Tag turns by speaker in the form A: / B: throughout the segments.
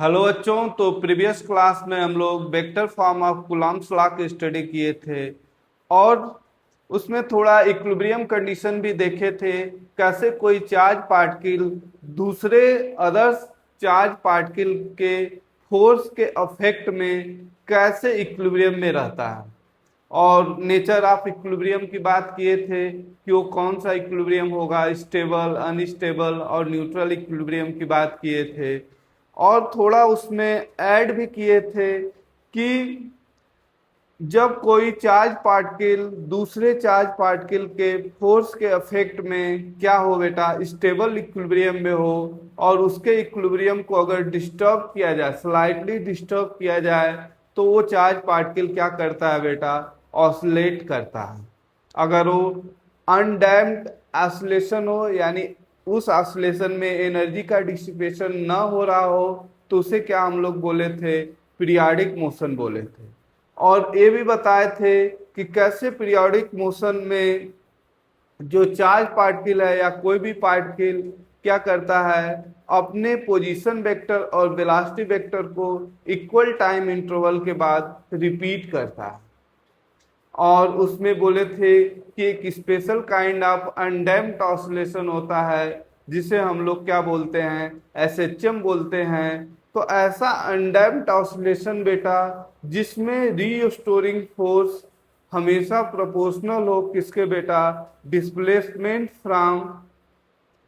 A: Hello बच्चों। तो previous class में हम लोग vector form of Coulomb's law की स्टडी किए थे और उसमें थोड़ा इक्विलिब्रियम कंडीशन भी देखे थे। कैसे कोई चार्ज पार्टिकल दूसरे अदर्स चार्ज पार्टिकल के फोर्स के अफेक्ट में कैसे इक्विलिब्रियम में रहता है, और नेचर ऑफ इक्विलिब्रियम की बात किए थे कि वो कौन सा इक्विलिब्रियम होगा, स्टेबल, अनस्टेबल और न्यूट्रल इक्विलिब्रियम की बात किए थे। और थोड़ा उसमें ऐड भी किए थे कि जब कोई चार्ज पार्टिकल दूसरे चार्ज पार्टिकल के फोर्स के अफेक्ट में क्या हो बेटा, स्टेबल इक्विलिब्रियम में हो, और उसके इक्विलिब्रियम को अगर डिस्टर्ब किया जाए, स्लाइटली डिस्टर्ब किया जाए, तो वो चार्ज पार्टिकल क्या करता है बेटा, ऑसिलेट करता है। अगर वो अनडैम्प्ड ऑसिलेशन हो, यानी उस ऑसिलेशन में एनर्जी का डिसिपेशन ना हो रहा हो, तो उसे क्या हम लोग बोले थे, पीरियाडिक मोशन बोले थे। और ये भी बताए थे कि कैसे पीरियोडिक मोशन में जो चार्ज पार्टिकल है या कोई भी पार्टिकल क्या करता है, अपने पोजीशन वेक्टर और वेलोसिटी वेक्टर को इक्वल टाइम इंटरवल के बाद रिपीट करता है। और उसमें बोले थे कि एक special kind of undamped oscillation होता है जिसे हम लोग क्या बोलते हैं, एसएचएम बोलते हैं। तो ऐसा अनडैम्प्ड ऑसिलेशन बेटा जिसमें रीस्टोरिंग फोर्स हमेशा प्रोपोर्शनल हो किसके बेटा, डिस्प्लेसमेंट फ्रॉम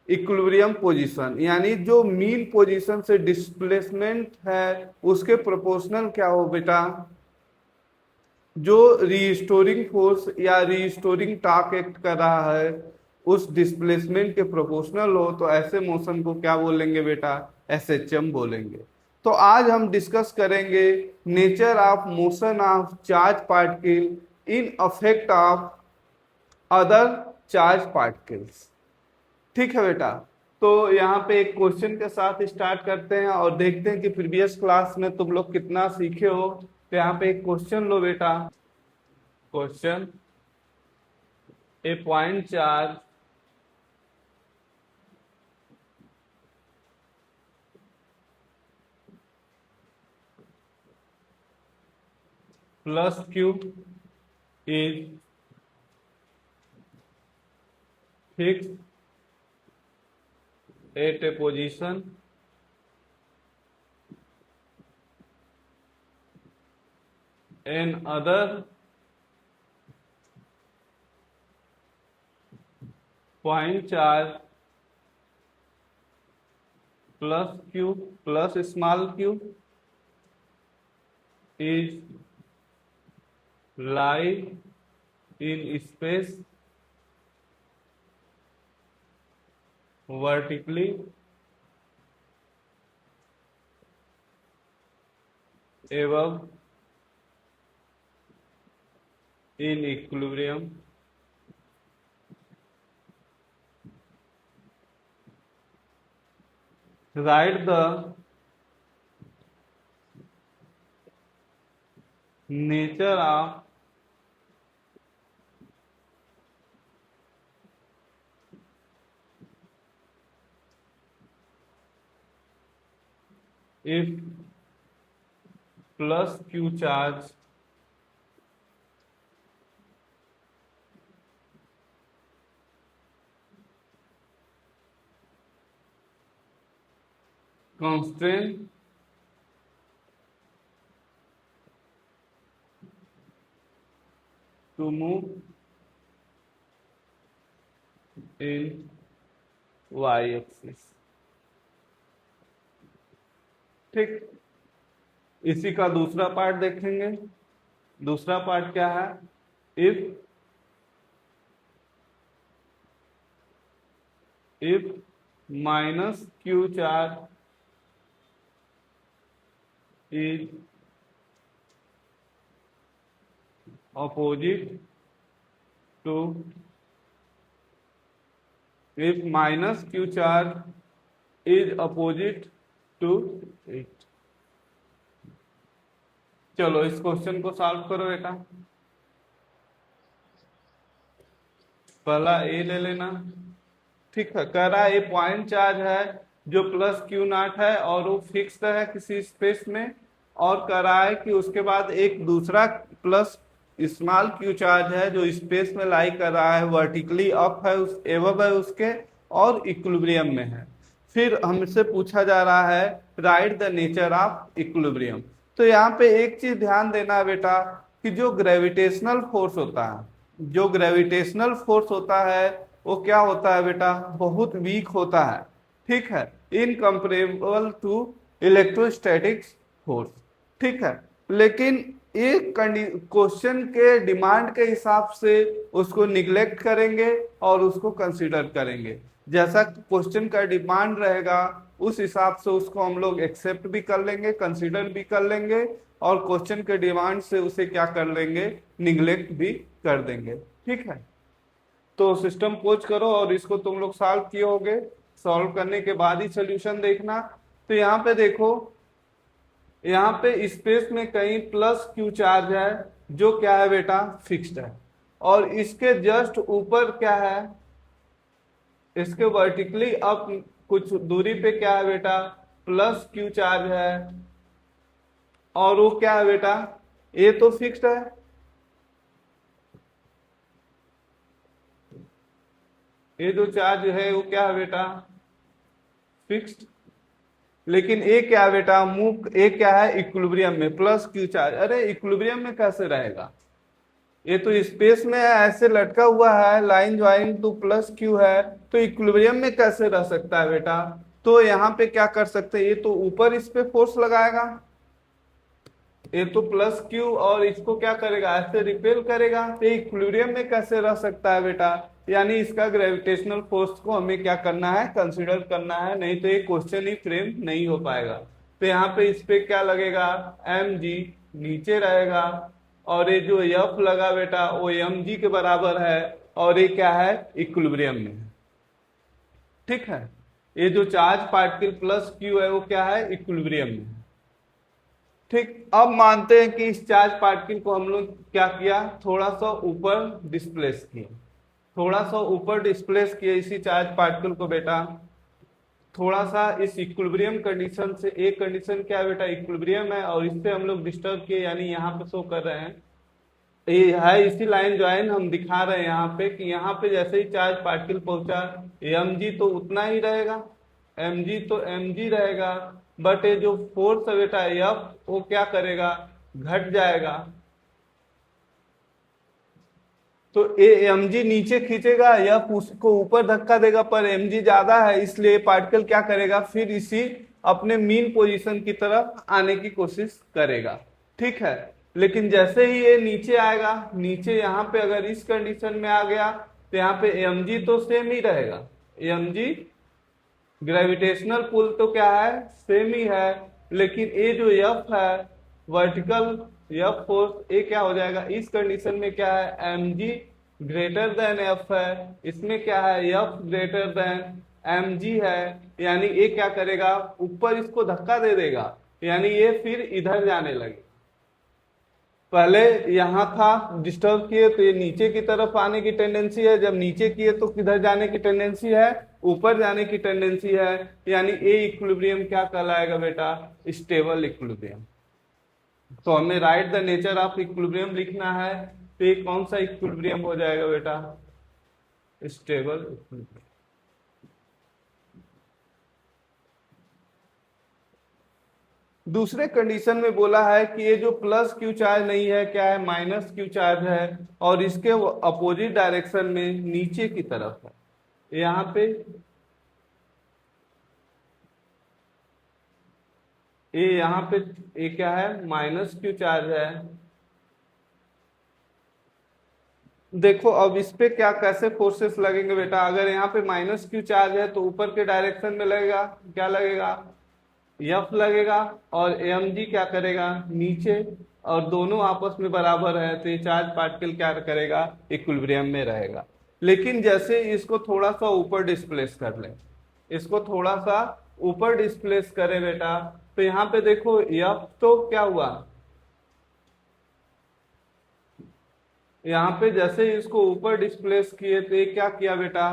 A: इक्विलिब्रियम पोजीशन, यानी जो मीन पोजीशन से डिस्प्लेसमेंट है उसके प्रोपोर्शनल क्या हो बेटा, जो रीस्टोरिंग फोर्स या रीस्टोरिंग टॉर्क एक्ट कर रहा है उस डिस्प्लेसमेंट के प्रोपोर्शनल हो, तो ऐसे मोशन को क्या बोलेंगे बेटा, एसएचएम बोलेंगे। तो आज हम डिस्कस करेंगे nature of motion of charge particle in affect of other charge particles. ठीक है बेटा। तो यहाँ पे एक क्वेश्चन के साथ स्टार्ट करते हैं और देखते हैं कि प्रीवियस क्लास में तुम लोग कितना सीखे हो। तो यहाँ पे एक क्वेश्चन लो बेटा। Question, a point charge plus Q is fix at a position an other point charge plus Q plus small Q is lie in space vertically above in equilibrium write the nature of if plus q charge constraint to move in y axis। ठीक, इसी का दूसरा part देखेंगे। दूसरा part क्या है, if minus Q charge is opposite to, if minus q charge is opposite to it। चलो इस क्वेश्चन को सॉल्व करो बेटा। पहला ए ले लेना। ठीक है, कह रहा है ए पॉइंट चार्ज है जो प्लस क्यू नॉट है और वो फिक्स्ड है किसी स्पेस में, और कह रहा है कि उसके बाद एक दूसरा प्लस स्मॉल क्यू चार्ज है जो स्पेस में लाई कर रहा है, वर्टिकली अप है, उस एवब है उसके, और इक्विलिब्रियम में है। फिर हमसे पूछा जा रहा है right the nature of equilibrium. तो यहाँ पे एक चीज ध्यान देना है बेटा कि जो ग्रेविटेशनल फोर्स होता है, जो ग्रेविटेशनल फोर्स होता है वो क्या होता है बेटा, बहुत वीक होता है, ठीक है, इनकम्पेरेबल टू इलेक्ट्रोस्टैटिक्स फोर्स, ठीक है। लेकिन एक क्वेश्चन के डिमांड के हिसाब से उसको निग्लेक्ट करेंगे और उसको कंसीडर करेंगे, जैसा क्वेश्चन का डिमांड रहेगा उस हिसाब से उसको हम लोग एक्सेप्ट भी कर लेंगे, कंसीडर भी कर लेंगे, और क्वेश्चन के डिमांड से उसे क्या कर लेंगे, निग्लेक्ट भी कर देंगे, ठीक है। तो सिस्टम पोज करो और इसको तुम लोग सॉल्व किए होगे, सॉल्व करने के बाद ही सोल्यूशन देखना। तो यहाँ पे देखो, यहाँ पे स्पेस में कहीं प्लस क्यू चार्ज है जो क्या है बेटा, फिक्स्ड है, और इसके जस्ट ऊपर क्या है, इसके वर्टिकली अप कुछ दूरी पे क्या है बेटा, प्लस क्यू चार्ज है, और वो क्या है बेटा, ये तो फिक्स्ड है, ये जो चार्ज है वो क्या है बेटा, फिक्स्ड। लेकिन ये क्या है बेटा, मूव, ये क्या है, इक्विलिब्रियम में प्लस क्यू चार्ज। अरे इक्विलिब्रियम में कैसे रहेगा, ये तो स्पेस में है, ऐसे लटका हुआ है, line join two plus Q है, तो इक्विलिब्रियम में कैसे रह सकता है बेटा। तो यहाँ पे क्या कर सकते हैं, ये तो ऊपर इस पे फोर्स लगाएगा, ये तो प्लस क्यू, और इसको क्या करेगा, ऐसे रिपेल करेगा, तो इक्विलिब्रियम में कैसे रह सकता है बेटा। यानी इसका ग्रेविटेशनल फोर्स को हमें क्या करना है, कंसीडर करना है, नहीं तो ये क्वेश्चन ही फ्रेम नहीं हो पाएगा। तो यहाँ पे इस पे क्या लगेगा, एम जी नीचे रहेगा, और ये जो एफ लगा बेटा वो एम जी के बराबर है, और ये क्या है, इक्विलिब्रियम में, ठीक है। ये जो चार्ज पार्टिकल प्लस क्यू है वो क्या है, इक्विलिब्रियम में, ठीक। अब मानते हैं कि इस चार्ज पार्टिकल को हम लोग क्या किया, थोड़ा सा ऊपर डिस्प्लेस किया, थोड़ा सा ऊपर डिस्प्लेस किया इसी चार्ज पार्टिकल को बेटा, थोड़ा सा इस इक्विलिब्रियम कंडीशन से, एक कंडीशन क्या है बेटा, इक्विलिब्रियम है, और इससे हम लोग डिस्टर्ब किए, यानी यहाँ पे शो कर रहे हैं, ये है इसी लाइन ज्वाइन हम दिखा रहे हैं यहाँ पे कि यहाँ पे जैसे ही चार्ज पार्टिकल पहुंचा, एम जी तो उतना ही रहेगा, एम जी तो एम जी रहेगा, बट ये जो फोर्स है बेटा एफ वो क्या करेगा, घट जाएगा, तो ए एम जी नीचे खींचेगा, एफ उसको ऊपर धक्का देगा, पर एम जी ज्यादा है इसलिए पार्टिकल क्या करेगा, फिर इसी अपने मीन पोजीशन की तरफ आने की कोशिश करेगा, ठीक है। लेकिन जैसे ही ये नीचे आएगा, नीचे यहाँ पे अगर इस कंडीशन में आ गया तो यहाँ पे एम जी तो सेम ही रहेगा, एम जी ग्रेविटेशनल पुल तो क्या है, सेम ही है, लेकिन ये जो एफ है वर्टिकल एफ फोर्स, ये क्या हो जाएगा, इस कंडीशन में क्या है, M G greater than F है, इसमें क्या है, F greater than M G है, यानी ये क्या करेगा, ऊपर इसको धक्का दे देगा, यानी ये फिर इधर जाने लगे, पहले यहाँ था डिस्टर्ब किए तो ये नीचे की तरफ आने की टेंडेंसी है, जब नीचे किए तो किधर जाने की टेंडेंसी है, ऊपर जाने की टेंडेंसी है, यानी ए इक्विलिब्रियम क्या कहलाएगा बेटा, स्टेबल इक्विलिब्रियम। तो हमें right the nature of equilibrium लिखना है, तो ये कौन सा इक्विलिब्रियम हो जाएगा बेटा, स्टेबल इक्विलिब्रियम। दूसरे कंडीशन में बोला है कि ये जो प्लस क्यू चार्ज नहीं है, क्या है, माइनस क्यू चार्ज है, और इसके अपोजिट डायरेक्शन में नीचे की तरफ है, यहाँ पे ये, यहाँ पे ये क्या है, माइनस क्यू चार्ज है। देखो अब इस पे क्या कैसे फोर्सेस लगेंगे बेटा, अगर यहाँ पे माइनस क्यू चार्ज है तो ऊपर के डायरेक्शन में लगेगा, क्या लगेगा, एफ लगेगा, और एम जी क्या करेगा, नीचे, और दोनों आपस में बराबर है, तो ये चार्ज पार्टिकल क्या करेगा, इक्विलिब्रियम में रहेगा। लेकिन जैसे इसको थोड़ा सा ऊपर डिस्प्लेस कर ले, इसको थोड़ा सा ऊपर डिस्प्लेस करे बेटा, तो यहाँ पे देखो एफ तो क्या हुआ, यहाँ पे जैसे इसको ऊपर डिस्प्लेस किए तो ये क्या किया बेटा,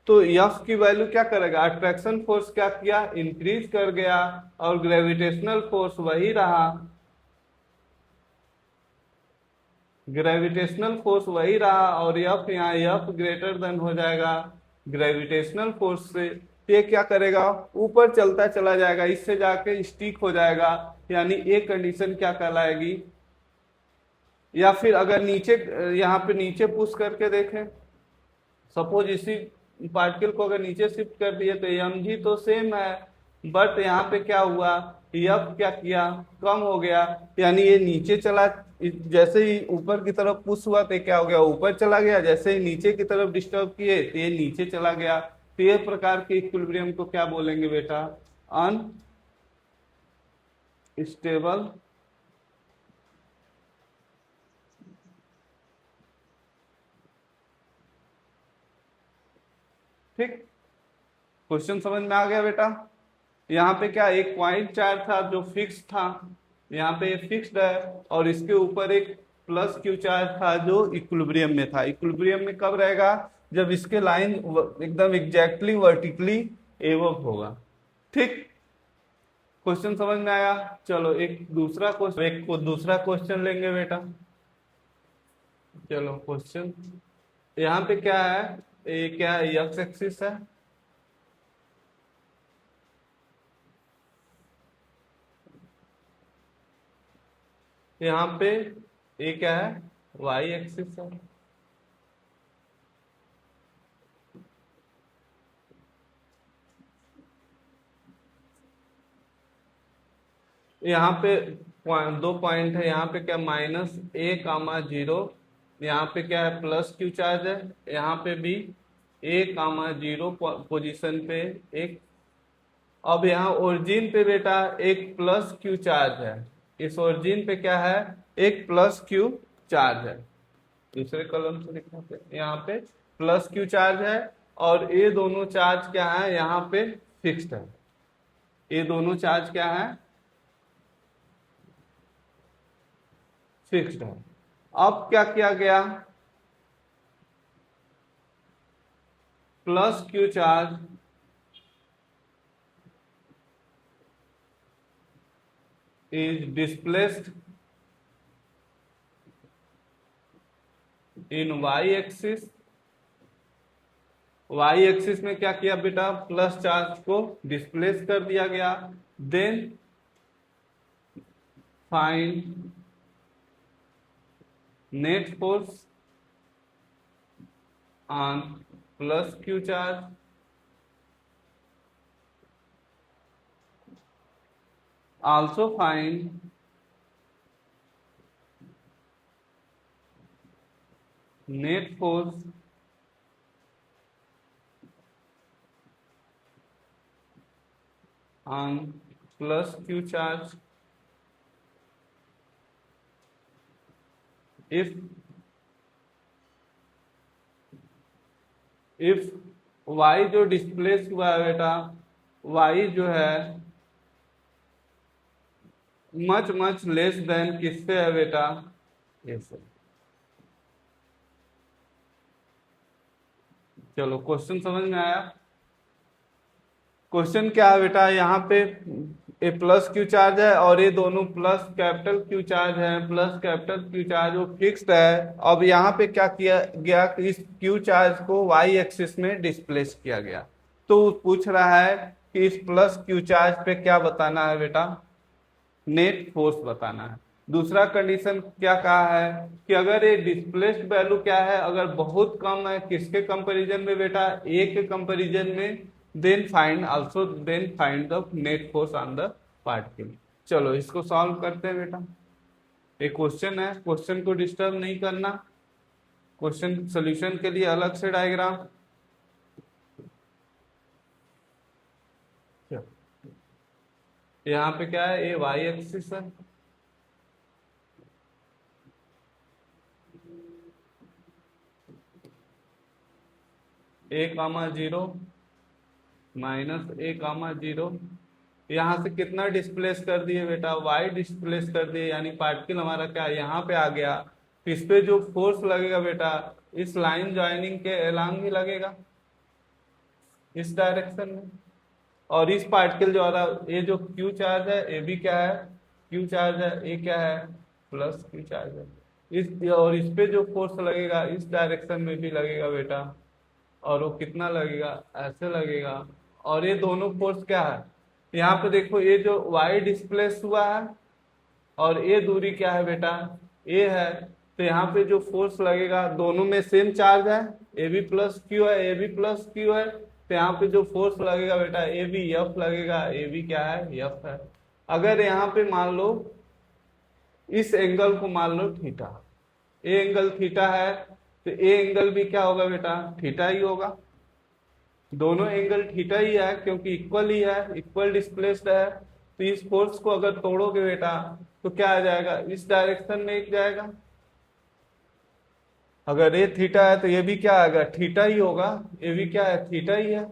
A: तो एफ की वैल्यू क्या करेगा, अट्रैक्शन फोर्स क्या किया, इंक्रीज कर गया, और ग्रेविटेशनल फोर्स वही रहा, ग्रेविटेशनल फोर्स वही रहा, और एफ यहाँ एफ ग्रेटर देन हो जाएगा ग्रेविटेशनल फोर्स से। ये क्या करेगा, ऊपर चलता चला जाएगा, इससे जाके स्टिक हो जाएगा, यानी एक कंडीशन क्या कहलाएगी। या फिर अगर नीचे, यहाँ पे नीचे पुश करके देखें, सपोज इसी पार्टिकल को अगर नीचे शिफ्ट कर दिए तो एम जी तो सेम है, बट यहाँ पे क्या हुआ, एफ क्या किया, कम हो गया, यानी ये नीचे चला, जैसे ही ऊपर की तरफ पुश हुआ तो क्या हो गया, ऊपर चला गया, जैसे ही नीचे की तरफ डिस्टर्ब किए तो ये नीचे चला गया। तो ये प्रकार के इक्विलिब्रियम को क्या बोलेंगे बेटा, अनस्टेबल ठीक। क्वेश्चन समझ में आ गया बेटा। यहाँ पे क्या, एक पॉइंट चार्ज था जो फिक्स था, यहाँ पे फिक्स्ड है, और इसके ऊपर एक प्लस क्यू चार्ज था जो इक्विलिब्रियम में था। इक्विलिब्रियम में कब रहेगा, जब इसके लाइन एकदम एग्जैक्टली वर्टिकली एवं होगा। ठीक, क्वेश्चन समझ में आया। चलो एक दूसरा क्वेश्चन, एक को दूसरा क्वेश्चन लेंगे बेटा। चलो क्वेश्चन, यहाँ पे क्या है, ये क्या है, एक्स एक्सिस है, यहाँ पे ये क्या है, वाई एक्सिस है, यहाँ पे दो पॉइंट है, यहाँ पे क्या -a,0, यहाँ पे क्या है, प्लस क्यू चार्ज है, यहाँ पे भी a,0 पोजीशन पे एक। अब यहाँ ओरिजिन पे बेटा एक प्लस क्यू चार्ज है, इस ओरिजिन पे क्या है, एक प्लस क्यू चार्ज है, दूसरे कलम से दिखाते हैं, यहाँ पे प्लस क्यू चार्ज है, और ये दोनों चार्ज क्या है, यहाँ पे फिक्स्ड है, ये दोनों चार्ज क्या है, फिक्स्ड है। अब क्या किया गया, plus Q charge is displaced in y axis। y axis में क्या किया बेटा, प्लस चार्ज को डिस्प्लेस कर दिया गया। Then find net force on plus Q charge also find net force on plus q charge if y जो displace हुआ है बेटा, y जो है मच लेस देन किससे है बेटा, ये सब। चलो क्वेश्चन समझ में आया। क्वेश्चन क्या है बेटा, यहाँ पे ए प्लस क्यू चार्ज है और ये दोनों प्लस कैपिटल क्यू चार्ज है, प्लस कैपिटल क्यू चार्ज वो फिक्स्ड है। अब यहाँ पे क्या किया गया कि इस क्यू चार्ज को वाई एक्सिस में डिस्प्लेस किया गया। तो पूछ रहा है कि इस प्लस क्यू चार्ज पे क्या बताना है बेटा, नेट फोर्स बताना है। दूसरा कंडीशन क्या कहा है कि अगर ये डिस्प्लेस्ड वैल्यू क्या है, अगर बहुत कम है, किसके कंपैरिजन में बेटा, ए के कंपैरिजन में, then find the net force on the particle. चलो इसको सॉल्व करते हैं बेटा। एक क्वेश्चन है, क्वेश्चन को डिस्टर्ब नहीं करना, क्वेश्चन सोल्यूशन के लिए अलग से डायग्राम। यहाँ पे क्या है, ये वाई एक्सिस है, a,0 -a,0। यहाँ से कितना डिस्प्लेस कर दिए बेटा, y डिस्प्लेस कर दिए, यानी पार्टिकल हमारा क्या यहाँ पे आ गया। इस पे जो फोर्स लगेगा बेटा, इस लाइन ज्वाइनिंग के एलांग ही लगेगा। इस डायरेक्शन में, और इस पार्टिकल द्वारा ये जो क्यू चार्ज है ये भी क्या है, क्यू चार्ज है, ये क्या है, प्लस क्यू चार्ज है। इस और इस पे जो फोर्स लगेगा इस डायरेक्शन में भी लगेगा बेटा, और वो कितना लगेगा, ऐसे लगेगा। और ये दोनों फोर्स क्या है, यहाँ पे देखो ये जो वाई डिस्प्लेस हुआ है और ये दूरी क्या है बेटा, ये है। तो यहाँ पे जो फोर्स लगेगा दोनों में सेम चार्ज है, ए बी प्लस क्यू है, ए बी प्लस क्यू है। तो यहाँ पे जो फोर्स लगेगा बेटा ए बी एफ लगेगा, ए बी क्या है, एफ है। अगर यहाँ पे मान लो इस एंगल को मान लो थीटा, ए एंगल थीटा है, तो ए एंगल भी क्या होगा बेटा, थीटा ही होगा। दोनों एंगल थीटा ही है क्योंकि इक्वल ही है, इक्वल डिस्प्लेस्ड है। तो इस फोर्स को अगर तोड़ोगे बेटा तो क्या आ जाएगा, इस डायरेक्शन में एक जाएगा। अगर ये थीटा है तो ये भी क्या आएगा, थीटा ही होगा, ये भी क्या है, थीटा ही है।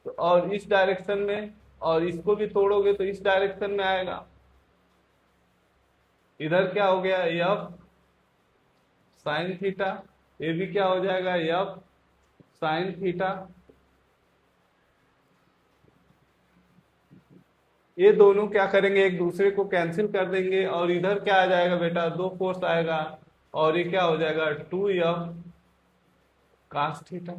A: तो और इस डायरेक्शन में, और इसको भी तोड़ोगे तो इस डायरेक्शन में आएगा। इधर क्या हो गया, एफ साइन थीटा, ये भी क्या हो जाएगा, एफ साइन थीटा। ये दोनों क्या करेंगे, एक दूसरे को कैंसिल कर देंगे, और इधर क्या आ जाएगा बेटा, दो फोर्स आएगा, और ये क्या हो जाएगा, 2F cos थीटा।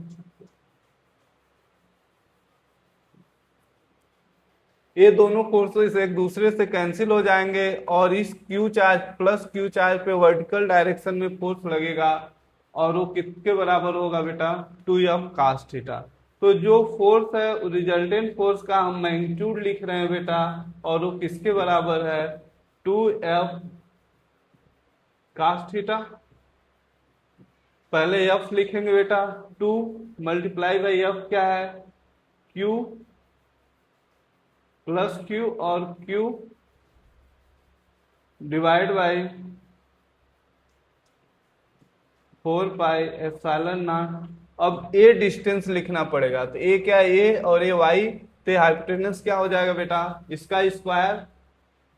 A: ये दोनों फोर्सेस एक दूसरे से कैंसिल हो जाएंगे, और इस Q charge plus Q charge पे वर्टिकल डायरेक्शन में फोर्स लगेगा, और वो किसके बराबर होगा बेटा, 2F cos थीटा। तो जो फोर्स है रिजल्टेंट फोर्स का हम मैग्नीट्यूड लिख रहे हैं बेटा, और वो किसके बराबर है, 2F cos थीटा। पहले F लिखेंगे बेटा, 2 मल्टीप्लाई बाई F क्या है, Q प्लस Q, और Q divide by 4 pi epsilon not. अब ए डिस्टेंस लिखना पड़ेगा, तो ए क्या है, ए और ए वाई, तो हाइपोटेनस क्या हो जाएगा बेटा, इसका स्क्वायर,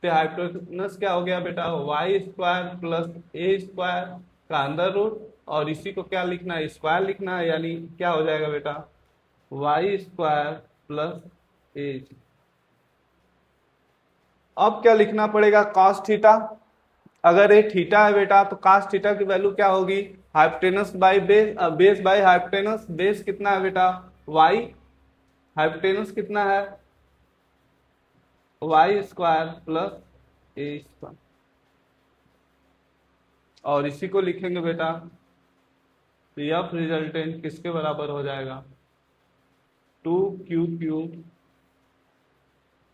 A: तो हाइपोटेनस क्या हो गया बेटा, Y square plus A square का अंडर रूट, और इसी को क्या लिखना है, स्क्वायर लिखना है, यानी क्या हो जाएगा बेटा, वाई स्क्वायर प्लस ए। अब क्या लिखना पड़ेगा, कॉस थीटा। अगर ये थीटा है बेटा तो कॉस थीटा की वैल्यू क्या होगी, hypotenuse by base, base by hypotenuse. Base कितना है बेटा, वाई, हाइपोटेनस कितना है, Y square plus A square, और इसी को लिखेंगे बेटा, एफ रिजल्टेंट किसके बराबर हो जाएगा, 2QQ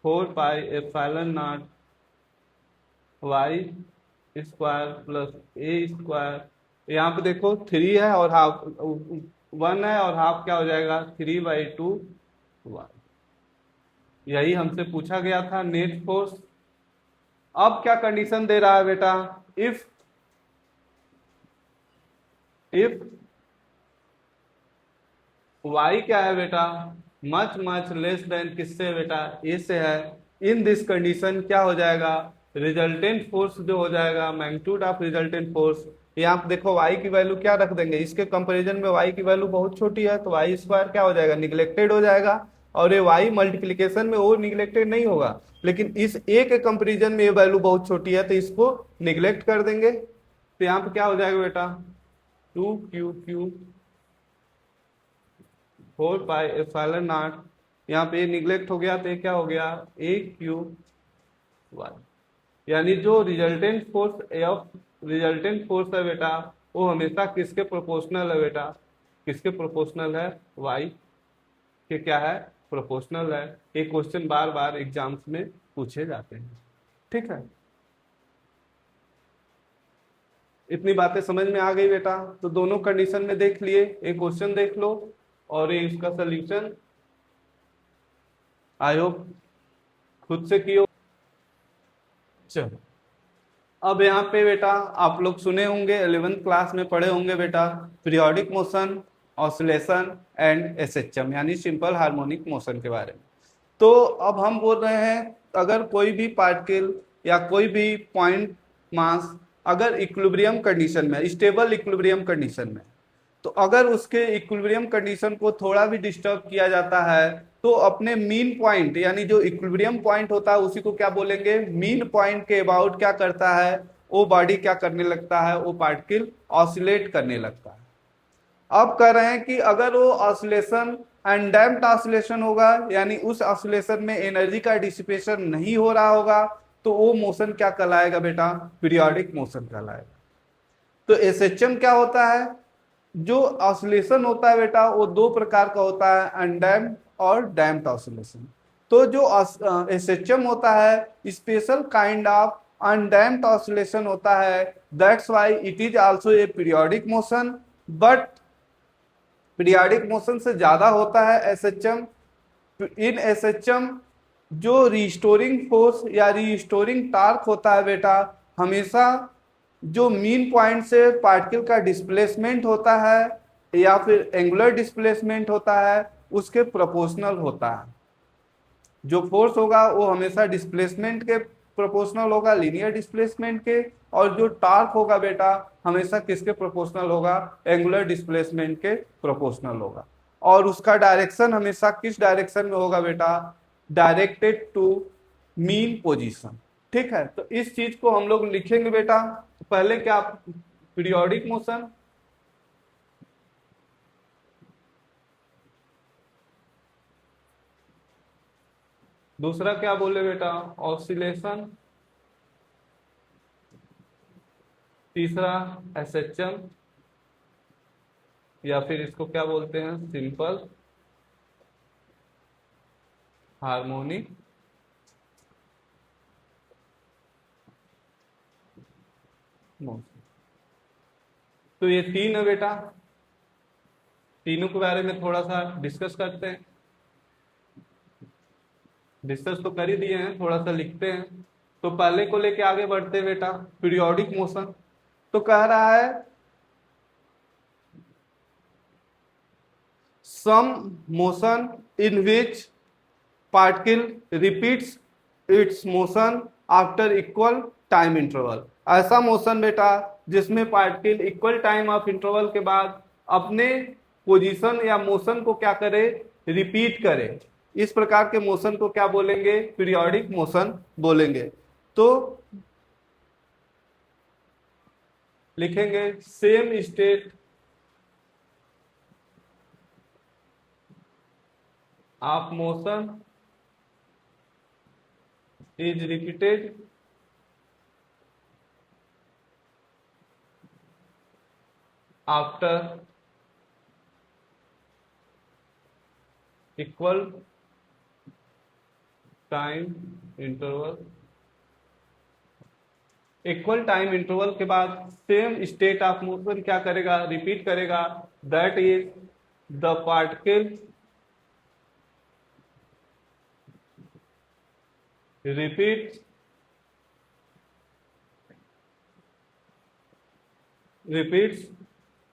A: 4 pi epsilon naught Y square plus A square. यहाँ पे देखो 3 है और हाफ 1 है, और हाफ क्या हो जाएगा, 3/2 वाई। यही हमसे पूछा गया था नेट फोर्स। अब क्या कंडीशन दे रहा है बेटा, इफ y क्या है बेटा, मच लेस देन किससे बेटा, ए से है। इन दिस कंडीशन क्या हो जाएगा, रिजल्टेंट फोर्स जो हो जाएगा, मैग्नीट्यूड ऑफ रिजल्टेंट फोर्स। यहाँ पे देखो y की वैल्यू क्या रख देंगे, इसके कंपैरिजन में y की वैल्यू बहुत छोटी है, तो वाई स्क्वायर क्या हो जाएगा, निगलेक्टेड हो जाएगा, और ये y मल्टीप्लीकेशन में वो निगलेक्टेड नहीं होगा, लेकिन इस a के कंपैरिजन में ये वैल्यू बहुत छोटी है, तो इसको निगलेक्ट कर देंगे। तो यहाँ पे क्या हो जाएगा बेटा, 2QQ 4 पाई एप्सिलॉन नॉट, यहाँ पे निगलेक्ट हो गया तो ये क्या हो गया, AQY। यानी जो resultant force F resultant force है बेटा, वो हमेशा किसके प्रोपोर्शनल है बेटा, किसके प्रोपोर्शनल है, y के क्या है, प्रोपोर्शनल है। ये क्वेश्चन बार बार एग्जाम्स में पूछे जाते हैं, ठीक है। इतनी बातें समझ में आ गई बेटा, तो दोनों कंडीशन में देख लिए, एक क्वेश्चन देख लो और ये इसका सॉल्यूशन आई होप खुद से कियो। चलो अब यहाँ पे बेटा आप लोग सुने होंगे, 11th क्लास में पढ़े होंगे बेटा, periodic motion, oscillation and SHM यानी सिंपल हार्मोनिक मोशन के बारे में। तो अब हम बोल रहे हैं, अगर कोई भी पार्टिकल या कोई भी पॉइंट मास अगर इक्विलिब्रियम कंडीशन में, स्टेबल इक्विलिब्रियम कंडीशन में, तो अगर उसके इक्विलिब्रियम कंडीशन को थोड़ा भी डिस्टर्ब किया जाता है तो अपने मीन पॉइंट यानी जो इक्विलिब्रियम पॉइंट होता है उसी को क्या बोलेंगे, मीन पॉइंट के अबाउट क्या करता है, वो बॉडी क्या करने लगता है, वो पार्टिकल ऑसिलेट करने लगता है। अब कह रहे हैं कि अगर वो ऑसिलेशन अनडैम्प्ड ऑसिलेशन होगा यानी उस ऑसिलेशन में एनर्जी का डिसिपेशन नहीं हो रहा होगा तो वो मोशन क्या कहलाएगा बेटा, पीरियोडिक मोशन कहलाएगा। तो एसएचएम क्या होता है, जो ऑसिलेशन होता है बेटा वो दो प्रकार का होता है, अनडैम्प्ड और डैम्प्ड ऑसिलेशन। तो जो एसएचएम होता है special kind of undamped oscillation होता है, that's why it is also a periodic motion, but periodic motion से ज्यादा होता है एसएचएम। इन एसएचएम जो रिस्टोरिंग फोर्स या रिस्टोरिंग टार्क होता है बेटा, हमेशा जो मीन पॉइंट से पार्टिकल का डिस्प्लेसमेंट होता है या फिर एंगुलर डिस्प्लेसमेंट होता है उसके प्रोपोर्शनल होता है। जो फोर्स होगा वो हमेशा डिस्प्लेसमेंट के प्रोपोर्शनल होगा, लीनियर डिस्प्लेसमेंट के, और जो टार्क होगा बेटा हमेशा किसके प्रोपोर्शनल होगा, एंगुलर डिस्प्लेसमेंट के प्रोपोर्शनल होगा। और उसका डायरेक्शन हमेशा किस डायरेक्शन में होगा बेटा, डायरेक्टेड टू मीन पोजीशन। ठीक है, तो इस चीज को हम लोग लिखेंगे बेटा। पहले क्या, पीरियोडिक मोशन, दूसरा क्या बोले बेटा, ऑसिलेशन, तीसरा एसएचएम या फिर इसको क्या बोलते हैं, सिंपल हार्मोनिक मोशन। तो ये तीन है बेटा, तीनों के बारे में थोड़ा सा डिस्कस करते हैं। डिस्कस तो कर ही दिए हैं, थोड़ा सा लिखते हैं। तो पहले को लेके आगे बढ़ते हैं बेटा, पीरियोडिक मोशन। तो कह रहा है some motion in which particle repeats its motion after equal time interval. ऐसा मोशन बेटा जिसमें particle equal time of interval के बाद अपने पोजीशन या मोशन को क्या करे, रिपीट करे। इस प्रकार के मोशन को क्या बोलेंगे, पीरियोडिक मोशन बोलेंगे। तो लिखेंगे same state of motion is repeated after equal time interval। Equal time interval के बाद सेम स्टेट ऑफ मोशन क्या करेगा, रिपीट करेगा। That is the particle repeats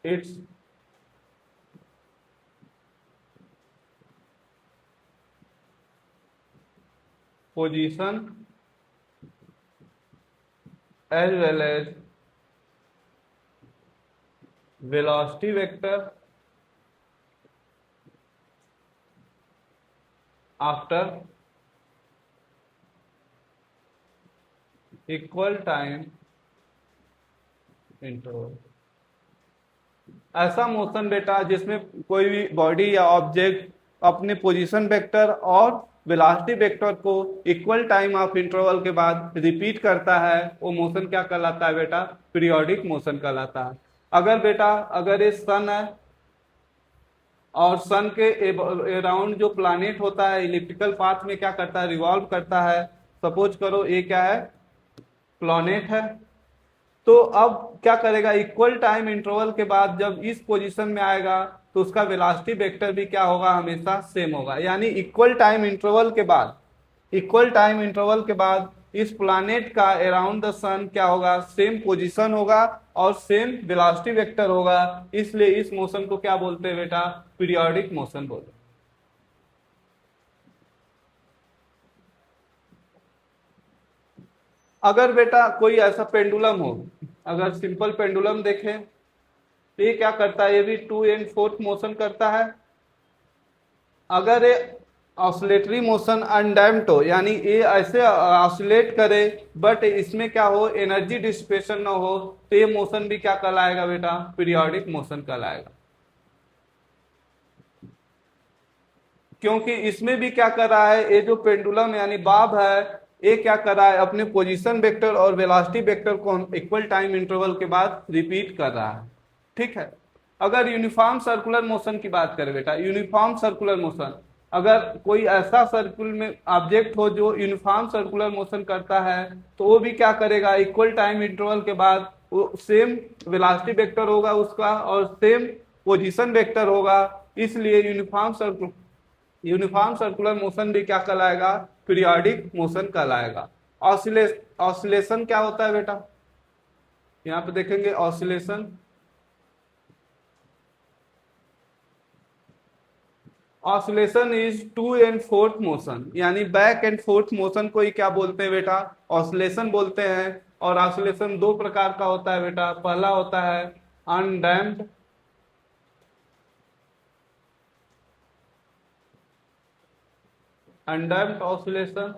A: its position as well as velocity vector after equal time interval. ऐसा motion बेटा जिसमें कोई भी बॉडी या ऑब्जेक्ट अपने पोजीशन वेक्टर और वेलोसिटी वेक्टर को इक्वल टाइम ऑफ इंटरवल के बाद रिपीट करता है, वो मोशन क्या कहलाता है बेटा, पीरियोडिक मोशन कहलाता है। अगर बेटा अगर ये सन है और सन के अराउंड जो प्लैनेट होता है इलिप्टिकल पाथ में क्या करता है, रिवॉल्व करता है। सपोज करो ये क्या है, प्लैनेट है। तो अब क्या करेगा, इक्वल टाइम इंटरवल के बाद जब इस पोजीशन में आएगा तो उसका वेलोसिटी वेक्टर भी क्या होगा, हमेशा सेम होगा। यानी इक्वल टाइम इंटरवल के बाद, इक्वल टाइम इंटरवल के बाद इस प्लैनेट का अराउंड द सन क्या होगा, सेम पोजीशन होगा और सेम वेलोसिटी वेक्टर होगा। इसलिए इस मोशन को क्या बोलते हैं बेटा, पीरियोडिक मोशन बोलते हैं। अगर बेटा कोई ऐसा पेंडुलम हो, अगर सिंपल पेंडुलम देखें तो ये क्या करता है, ये भी 2n4 मोशन करता है। अगर ये ऑसिलेटरी मोशन अनडैम्प्ड हो, यानी ये ऐसे ऑसिलेट करे बट इसमें क्या हो, एनर्जी डिसिपेशन ना हो, तो ये मोशन भी क्या कहलाएगा बेटा, पीरियोडिक मोशन कहलाएगा। क्योंकि इसमें भी क्या कर रहा है, ये जो पेंडुलम यानी बाब है, ये क्या कर रहा है, अपने पोजीशन वेक्टर और वेलोसिटी वेक्टर को इक्वल टाइम इंटरवल के बाद रिपीट कर रहा है। ठीक है। अगर यूनिफॉर्म सर्कुलर मोशन की बात करें बेटा, यूनिफॉर्म सर्कुलर मोशन, अगर कोई ऐसा सर्कुलर में ऑब्जेक्ट हो जो यूनिफॉर्म सर्कुलर मोशन करता है, तो वो भी क्या करेगा, इक्वल टाइम इंटरवल के बाद वो सेम वेलोसिटी वेक्टर होगा उसका और सेम पोजीशन वेक्टर होगा। इसलिए यूनिफॉर्म सर्कुलर मोशन भी क्या कहलाएगा, पीरियोडिक मोशन कहलाएगा। ऑसिलेशन क्या होता है बेटा, यहाँ पे देखेंगे oscillation. Oscillation is 2n4 motion, यानी बैक एंड फोर्थ मोशन को ही क्या बोलते हैं बेटा, ऑसिलेशन बोलते हैं। और ऑसिलेशन दो प्रकार का होता है बेटा, पहला होता है अनडैम्प्ड, अनडैम्प्ड ऑसिलेशन।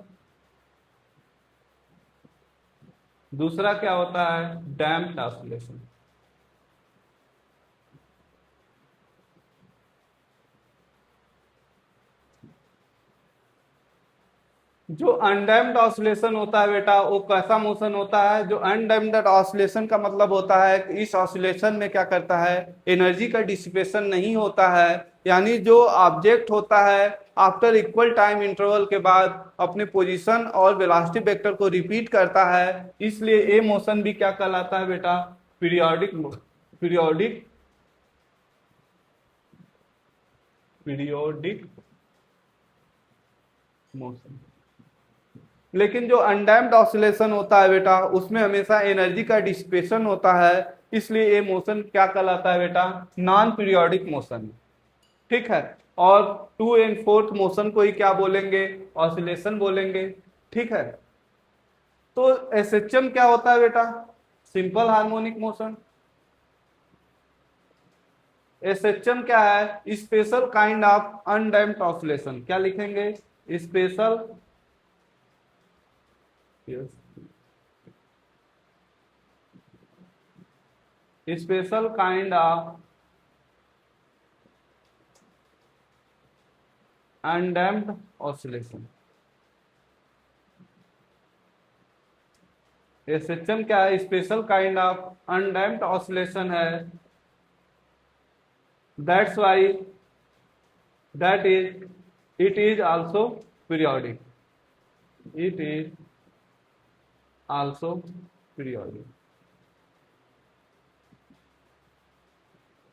A: दूसरा क्या होता है, डैम्प्ड ऑसिलेशन। जो अनडैम्प्ड ऑसिलेशन होता है बेटा, वो कैसा मोशन होता है, जो अनडैम्प्ड ऑसिलेशन का मतलब होता है कि इस ऑसिलेशन में क्या करता है, एनर्जी का डिसिपेशन नहीं होता है, यानी जो ऑब्जेक्ट होता है आफ्टर इक्वल टाइम इंटरवल के बाद अपने पोजीशन और वेलोसिटी वेक्टर को रिपीट करता है। इसलिए ये मोशन भी क्या कहलाता है बेटा, पीरियोडिक पीरियोडिक पीरियोडिक मोशन। लेकिन जो अनडैम्प्ड ऑसिलेशन होता है बेटा, उसमें हमेशा एनर्जी का डिसिपेशन होता है, इसलिए ये मोशन क्या कहलाता है बेटा, नॉन पीरियोडिक मोशन। ठीक है। और 2n4 मोशन को ही क्या बोलेंगे, ऑसिलेशन बोलेंगे। ठीक है। तो एसएचएम क्या होता है बेटा, सिंपल हार्मोनिक मोशन। एसएचएम क्या है, special kind of undamped oscillation. क्या लिखेंगे, special special kind of undamped oscillation. SHM क्या है, special kind of undamped oscillation है। That's why that is it is also periodic, it is also periodic.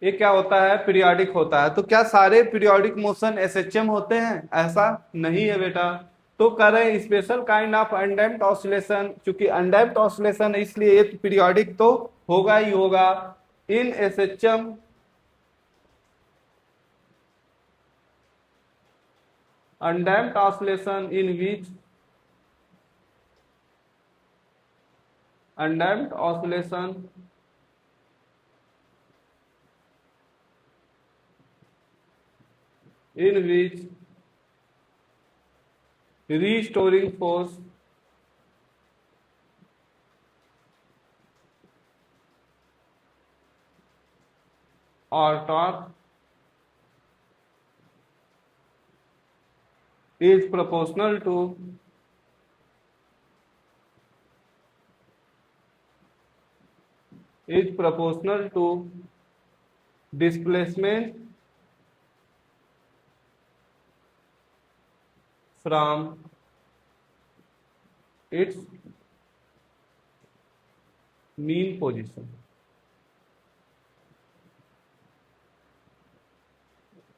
A: ये क्या होता है, पीरियोडिक होता है। तो क्या सारे पीरियोडिक मोशन एसएचएम होते हैं, ऐसा नहीं है बेटा। तो कह रहे हैं special kind of undamped oscillation, क्योंकि अनडैम्प्ड ऑसिलेशन है इसलिए ये पीरियोडिक तो होगा ही होगा। In SHM undamped oscillation in which undamped oscillation in which restoring force or torque is proportional to displacement from its mean position।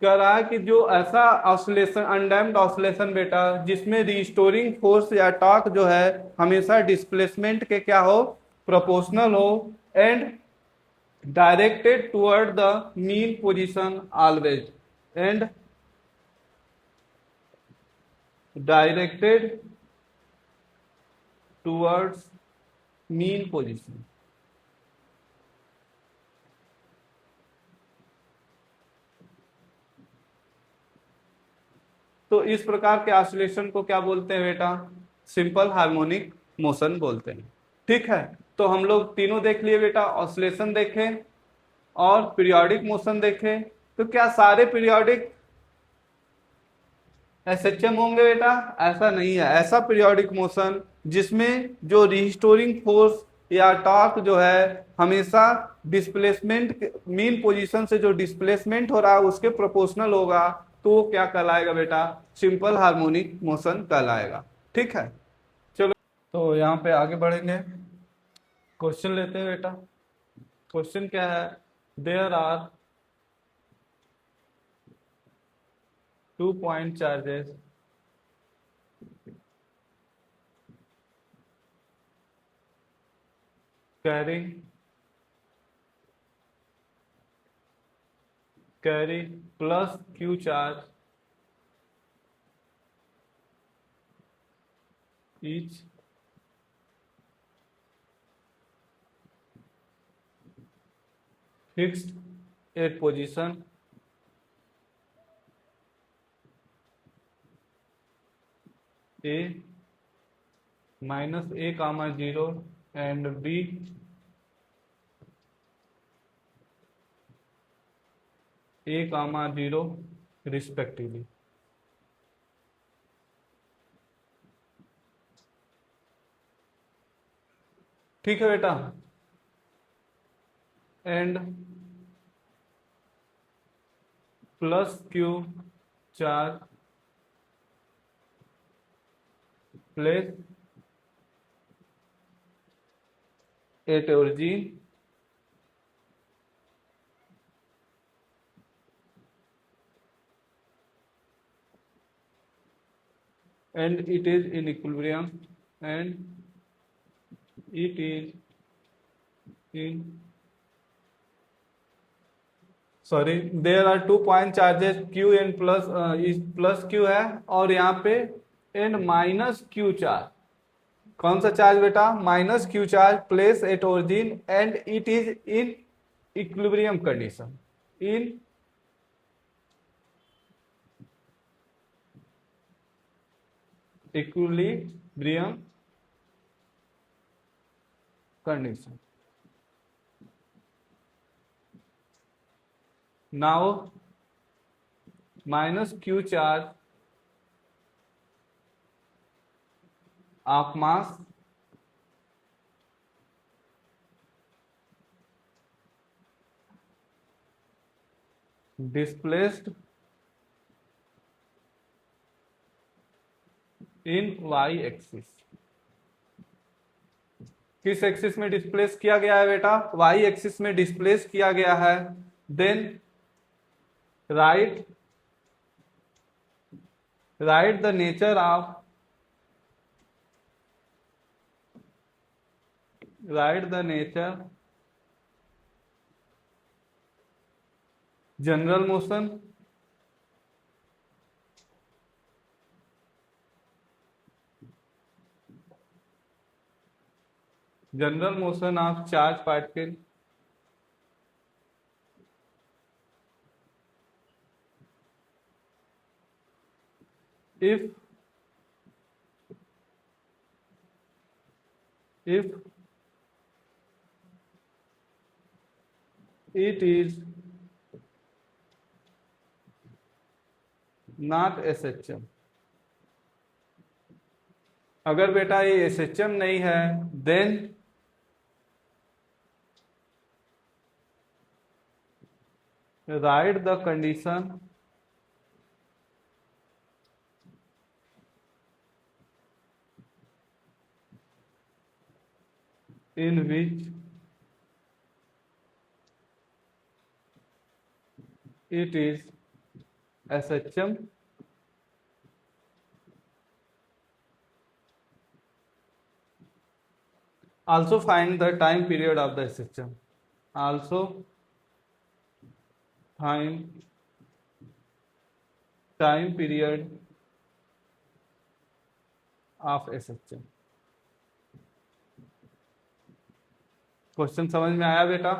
A: कह रहा है कि जो ऐसा ऑसिलेशन अनडैम्प्ड ऑसिलेशन बेटा, जिसमें रिस्टोरिंग फोर्स या टॉर्क जो है हमेशा डिस्प्लेसमेंट के क्या हो, प्रोपोर्शनल हो, and directed toward the mean position always, and directed towards mean position. तो इस प्रकार के ऑसिलेशन को क्या बोलते हैं बेटा? सिंपल हार्मोनिक मोशन बोलते हैं। ठीक है, तो हम लोग तीनों देख लिए बेटा, ऑसिलेशन देखे और पीरियोडिक मोशन देखे। तो क्या सारे पीरियोडिक एसएचएम होंगे बेटा? ऐसा नहीं है। ऐसा पीरियोडिक मोशन जिसमें जो रिस्टोरिंग फोर्स या टॉर्क जो है हमेशा डिस्प्लेसमेंट मीन पोजीशन से जो डिस्प्लेसमेंट हो रहा है उसके प्रोपोर्शनल होगा, तो वो क्या कहलाएगा बेटा? सिंपल हार्मोनिक मोशन कहलाएगा। ठीक है, चलो तो यहाँ पे आगे बढ़ेंगे, क्वेश्चन लेते हैं बेटा। क्वेश्चन क्या है? There are 2 point charges carry plus q charge each fixed at position a minus a comma 0 and b a comma 0 respectively। ठीक है बेटा, and plus Q charge place at origin and it is in equilibrium and it is in sorry there are 2 point charges q n plus plus q है और यहाँ पे n minus q charge. कौन सा charge बेटा? Minus q charge place at origin and it is in equilibrium condition. In equilibrium condition. Now minus q charge of mass displaced in y axis. किस axis में displace किया गया है बेटा? y axis में डिस्प्लेस किया गया है। Then write the nature general motion of charge particle if it is not SHM। अगर बेटा ये SHM नहीं है then write the condition in which it is SHM also find the time period of the SHM। also time period of SHM। Question समझ में आया बेटा?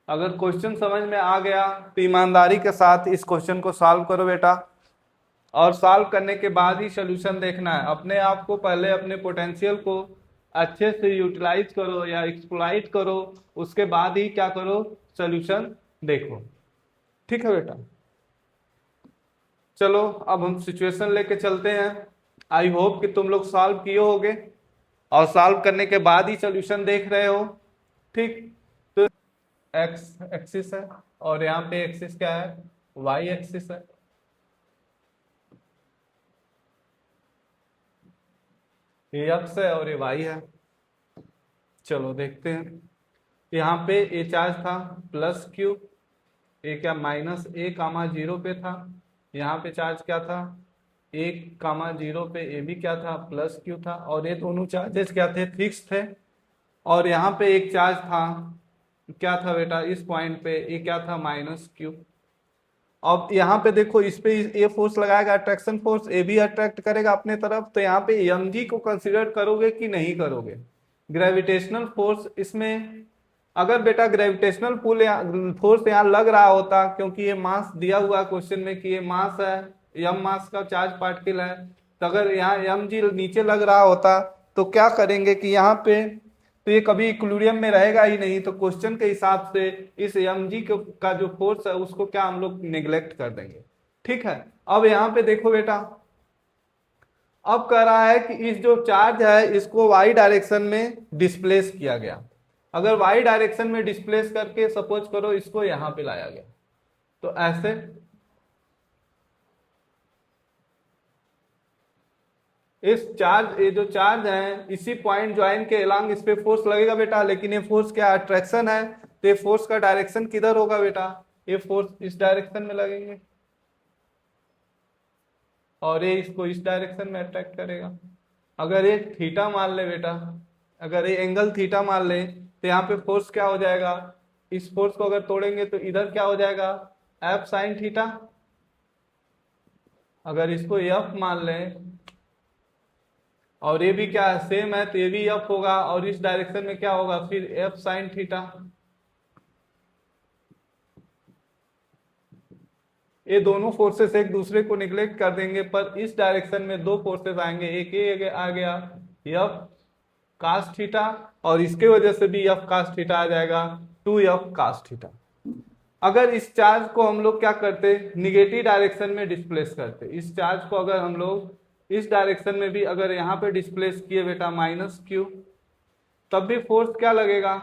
A: अगर क्वेश्चन समझ में आ गया तो ईमानदारी के साथ इस क्वेश्चन को सॉल्व करो बेटा। और सॉल्व करने के बाद ही सोल्यूशन देखना है। अपने आप को पहले अपने पोटेंशियल को अच्छे से यूटिलाइज करो या एक्सप्लॉइट करो, उसके बाद ही क्या करो, सोल्यूशन देखो। ठीक है बेटा, चलो अब हम सिचुएशन लेके चलते हैं। आई होप कि तुम लोग सॉल्व किए होगे और सॉल्व करने के बाद ही सोल्यूशन देख रहे हो। ठीक, तो एक्स एक्सिस है और यहाँ पे एक्सिस क्या है, वाई एक्सिस है। ये एक्स है और ये वाई है। चलो देखते हैं। यहाँ पे ए चार्ज था प्लस क्यू, ए क्या माइनस ए कामा जीरो पे था। यहाँ पे चार्ज क्या था, ए कामा जीरो पे ए भी क्या था, प्लस क्यू था। और ये दोनों चार्जेस क्या थे, फिक्स थे। और यहाँ पे एक चार्ज था, क्या था बेटा, इस पॉइंट पे ये क्या था, माइनस क्यू। अब यहाँ पे देखो, इस पे ये फोर्स लगाएगा अट्रैक्शन फोर्स, ए भी अट्रैक्ट करेगा अपने तरफ। तो यहाँ पे एम जी को कंसिडर करोगे कि नहीं करोगे, ग्रेविटेशनल फोर्स इसमें। अगर बेटा ग्रेविटेशनल पुल फोर्स यहाँ लग रहा होता, क्योंकि ये मास दिया हुआ क्वेश्चन में कि ये मास है, यम मास का चार्ज पार्टिकल है, तो अगर यहाँ एम जी नीचे लग रहा होता तो क्या करेंगे कि यहाँ पे तो ये कभी इक्विलिब्रियम में रहेगा ही नहीं। तो क्वेश्चन के हिसाब से इस एम जी का जो फोर्स है उसको क्या हम लोग निग्लेक्ट कर देंगे। ठीक है, अब यहाँ पे देखो बेटा, अब कह रहा है कि इस जो चार्ज है इसको वाई डायरेक्शन में डिस्प्लेस किया गया। अगर वाई डायरेक्शन में डिस्प्लेस करके सपोज करो इसको यहाँ पे लाया गया, तो ऐसे इस चार्ज, ये जो चार्ज है इसी पॉइंट ज्वाइन के अलोंग इस पे फोर्स लगेगा बेटा। लेकिन ये फोर्स क्या, अट्रैक्शन है, तो ये फोर्स का डायरेक्शन किधर होगा बेटा, ये फोर्स इस डायरेक्शन में लगेंगे और ये इसको इस डायरेक्शन में अट्रैक्ट करेगा। अगर ये थीटा मान ले बेटा, अगर ये एंगल थीटा मान ले, तो यहाँ पे फोर्स क्या हो जाएगा, इस फोर्स को अगर तोड़ेंगे तो इधर क्या हो जाएगा, एफ साइन थीटा। अगर इसको एफ मान लें और ये भी क्या है, सेम है, तो ये भी एफ होगा और इस डायरेक्शन में क्या होगा, फिर एफ साइन थीटा। ये दोनों फोर्सेस एक दूसरे को निग्लेक्ट कर देंगे, पर इस डायरेक्शन में दो फोर्सेस आएंगे, एक ये आ गया एफ कास थीटा और इसके वजह से भी एफ कास थीटा आ जाएगा, 2f कास थीटा। अगर इस चार्ज को हम लोग क्या करते, निगेटिव डायरेक्शन में डिस्प्लेस करते, इस चार्ज को अगर हम लोग इस डायरेक्शन में भी अगर यहाँ पे डिस्प्लेस किए बेटा माइनस क्यू, तब भी फोर्स क्या लगेगा,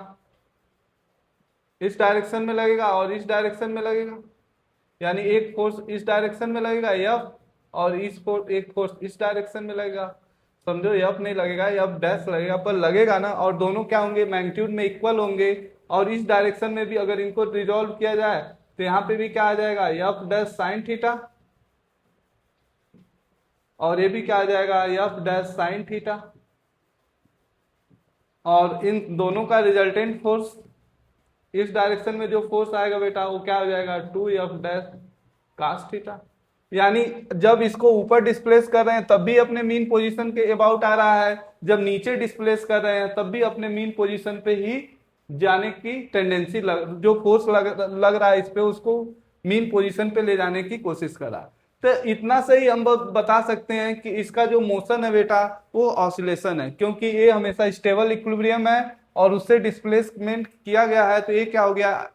A: इस डायरेक्शन में लगेगा और इस डायरेक्शन में लगेगा। यानी एक फोर्स इस डायरेक्शन में लगेगा एफ और एक फोर्स इस डायरेक्शन में लगेगा। समझो एफ नहीं लगेगा, एफ डैश लगेगा, पर लगेगा ना। और दोनों क्या होंगे, मैग्नीट्यूड में इक्वल होंगे। और इस डायरेक्शन में भी अगर इनको रिजॉल्व किया जाए तो यहाँ पे भी क्या आ जाएगा, एफ डैश साइन थीटा और ये भी क्या आ जाएगा, एफ डैश साइन थीटा। और इन दोनों का रिजल्टेंट फोर्स, इस डायरेक्शन में जो फोर्स आएगा बेटा वो क्या हो जाएगा, 2f डैश कास थीटा। यानी जब इसको ऊपर डिस्प्लेस कर रहे हैं तब भी अपने मीन पोजीशन के अबाउट आ रहा है, जब नीचे डिस्प्लेस कर रहे हैं तब भी अपने मीन पोजीशन पे ही जाने की टेंडेंसी, जो फोर्स लग रहा है इस पे उसको मीन पोजीशन पे ले जाने की कोशिश कर रहा है। तो इतना से ही हम बता सकते हैं कि इसका जो मोशन है बेटा वो ऑसिलेशन है, क्योंकि ये हमेशा स्टेबल इक्विलिब्रियम है और उससे डिस्प्लेसमेंट किया गया है, तो ये क्या हो गया,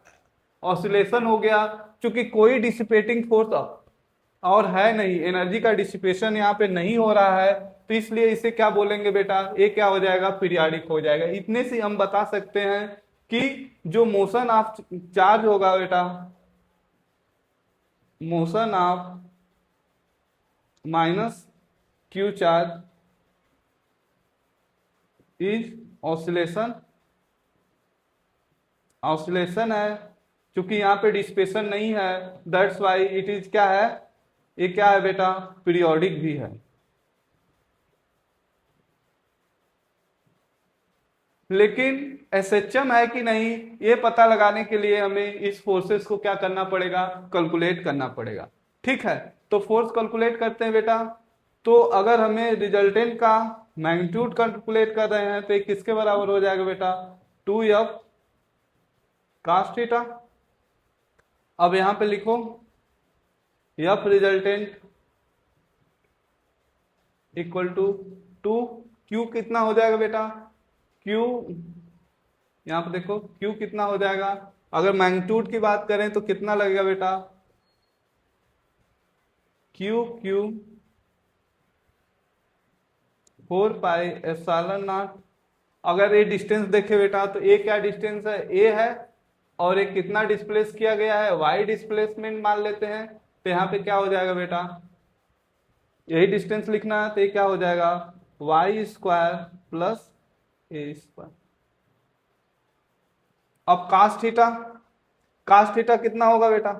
A: ऑसिलेशन हो गया। क्योंकि कोई डिसिपेटिंग फोर्स और है नहीं, एनर्जी का डिसिपेशन यहाँ पे नहीं हो रहा है, तो इसलिए इसे क्या बोलेंगे बेटा, ये क्या हो जाएगा, पीरियाडिक हो जाएगा। इतने से हम बता सकते हैं कि जो मोशन ऑफ चार्ज होगा बेटा, motion of minus Q charge is oscillation. Oscillation है क्योंकि यहाँ पे डिस्पेशन नहीं है, दैट्स वाई इट इज क्या है, ये क्या है बेटा, पीरियोडिक भी है। लेकिन एसएचएम है कि नहीं ये पता लगाने के लिए हमें इस फोर्सेस को क्या करना पड़ेगा, कैलकुलेट करना पड़ेगा। ठीक है, तो फोर्स कैलकुलेट करते हैं बेटा। तो अगर हमें रिजल्टेंट का मैग्नीट्यूड कैलकुलेट कर रहे हैं तो ये किसके बराबर हो जाएगा बेटा, 2f कास थीटा। अब यहां पे लिखो f resultant equal to 2, Q कितना हो जाएगा बेटा, क्यू यहाँ पे देखो क्यू कितना हो जाएगा, अगर मैग्नीट्यूड की बात करें तो कितना लगेगा बेटा, Q Q 4 pi epsilon not. अगर ये डिस्टेंस देखे बेटा तो ये क्या डिस्टेंस है, ए है, और ये कितना डिस्प्लेस किया गया है, वाई डिस्प्लेसमेंट मान लेते हैं, तो यहाँ पे क्या हो जाएगा बेटा, यही डिस्टेंस लिखना है, तो ये क्या हो जाएगा, Y square plus A square. अब कास थीटा कितना होगा बेटा,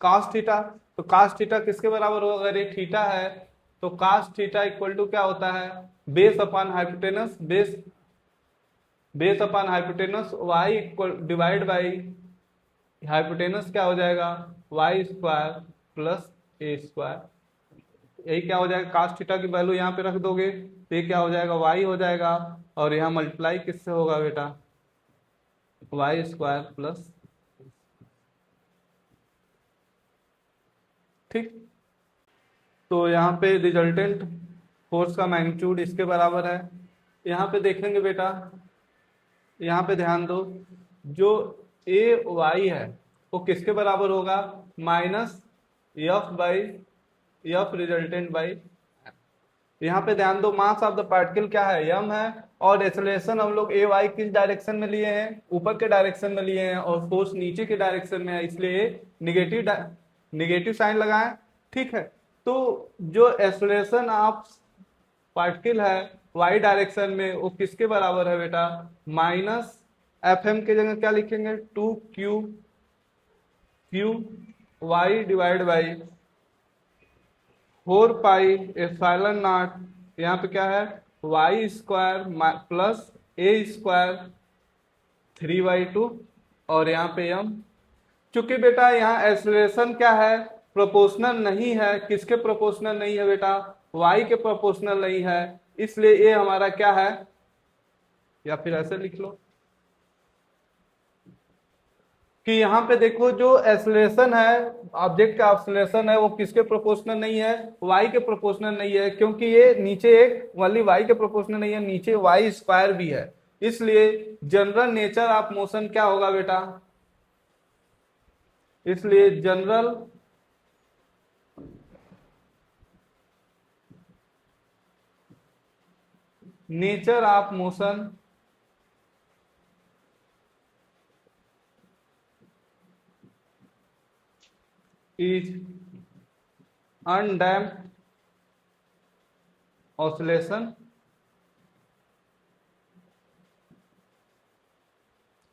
A: कास थीटा, तो कास थीटा किसके बराबर होगा, अगर ये थीटा है तो कास थीटा इक्वल टू क्या होता है, base upon hypotenuse, base upon hypotenuse Y equal divide by hypotenuse क्या हो जाएगा, Y square plus A square. यही क्या हो जाएगा, कास थीटा की वैल्यू यहाँ पे रख दोगे तो ये क्या हो जाएगा, वाई हो जाएगा, और यहाँ मल्टीप्लाई किससे होगा बेटा, वाई स्क्वायर प्लस, ठीक। तो यहाँ पे रिजल्टेंट फोर्स का मैग्नीट्यूड इसके बराबर है। यहाँ पे देखेंगे बेटा, यहाँ पे ध्यान दो, जो ए वाई है वो किसके बराबर होगा, minus F by F resultant by. यहाँ पे ध्यान दो, मास ऑफ द पार्टिकल क्या है, यम है, और एक्सेलरेशन हम लोग ए वाई किस डायरेक्शन में लिए हैं, ऊपर के डायरेक्शन में लिए हैं, और फोर्स नीचे के डायरेक्शन में है, इसलिए निगेटिव साइन लगाएं, ठीक है। तो जो एक्सेलरेशन ऑफ पार्टिकल है वाई डायरेक्शन में वो किसके बराबर है बेटा, माइनस एफ एम के जगह क्या लिखेंगे, 2 Q Y divide by 4 pi epsilon naught, यहाँ पे क्या है, Y square plus A square 3/2, और यहाँ पे एम। चूंकि बेटा यहाँ एक्सेलरेशन क्या है, प्रोपोर्शनल नहीं है, किसके प्रोपोर्शनल नहीं है बेटा, वाई के प्रोपोर्शनल नहीं है, इसलिए ये हमारा क्या है, या फिर ऐसे लिख लो कि यहाँ पे देखो जो एक्सेलरेशन है, ऑब्जेक्ट का एक्सेलरेशन है वो किसके प्रोपोर्शनल नहीं है, वाई के प्रोपोर्शनल नहीं है, क्योंकि ये नीचे एक वाली वाई के प्रोपोर्शनल नहीं है, नीचे वाई स्क्वायर भी है, इसलिए जनरल नेचर ऑफ मोशन क्या होगा बेटा, इसलिए general nature of motion is undamped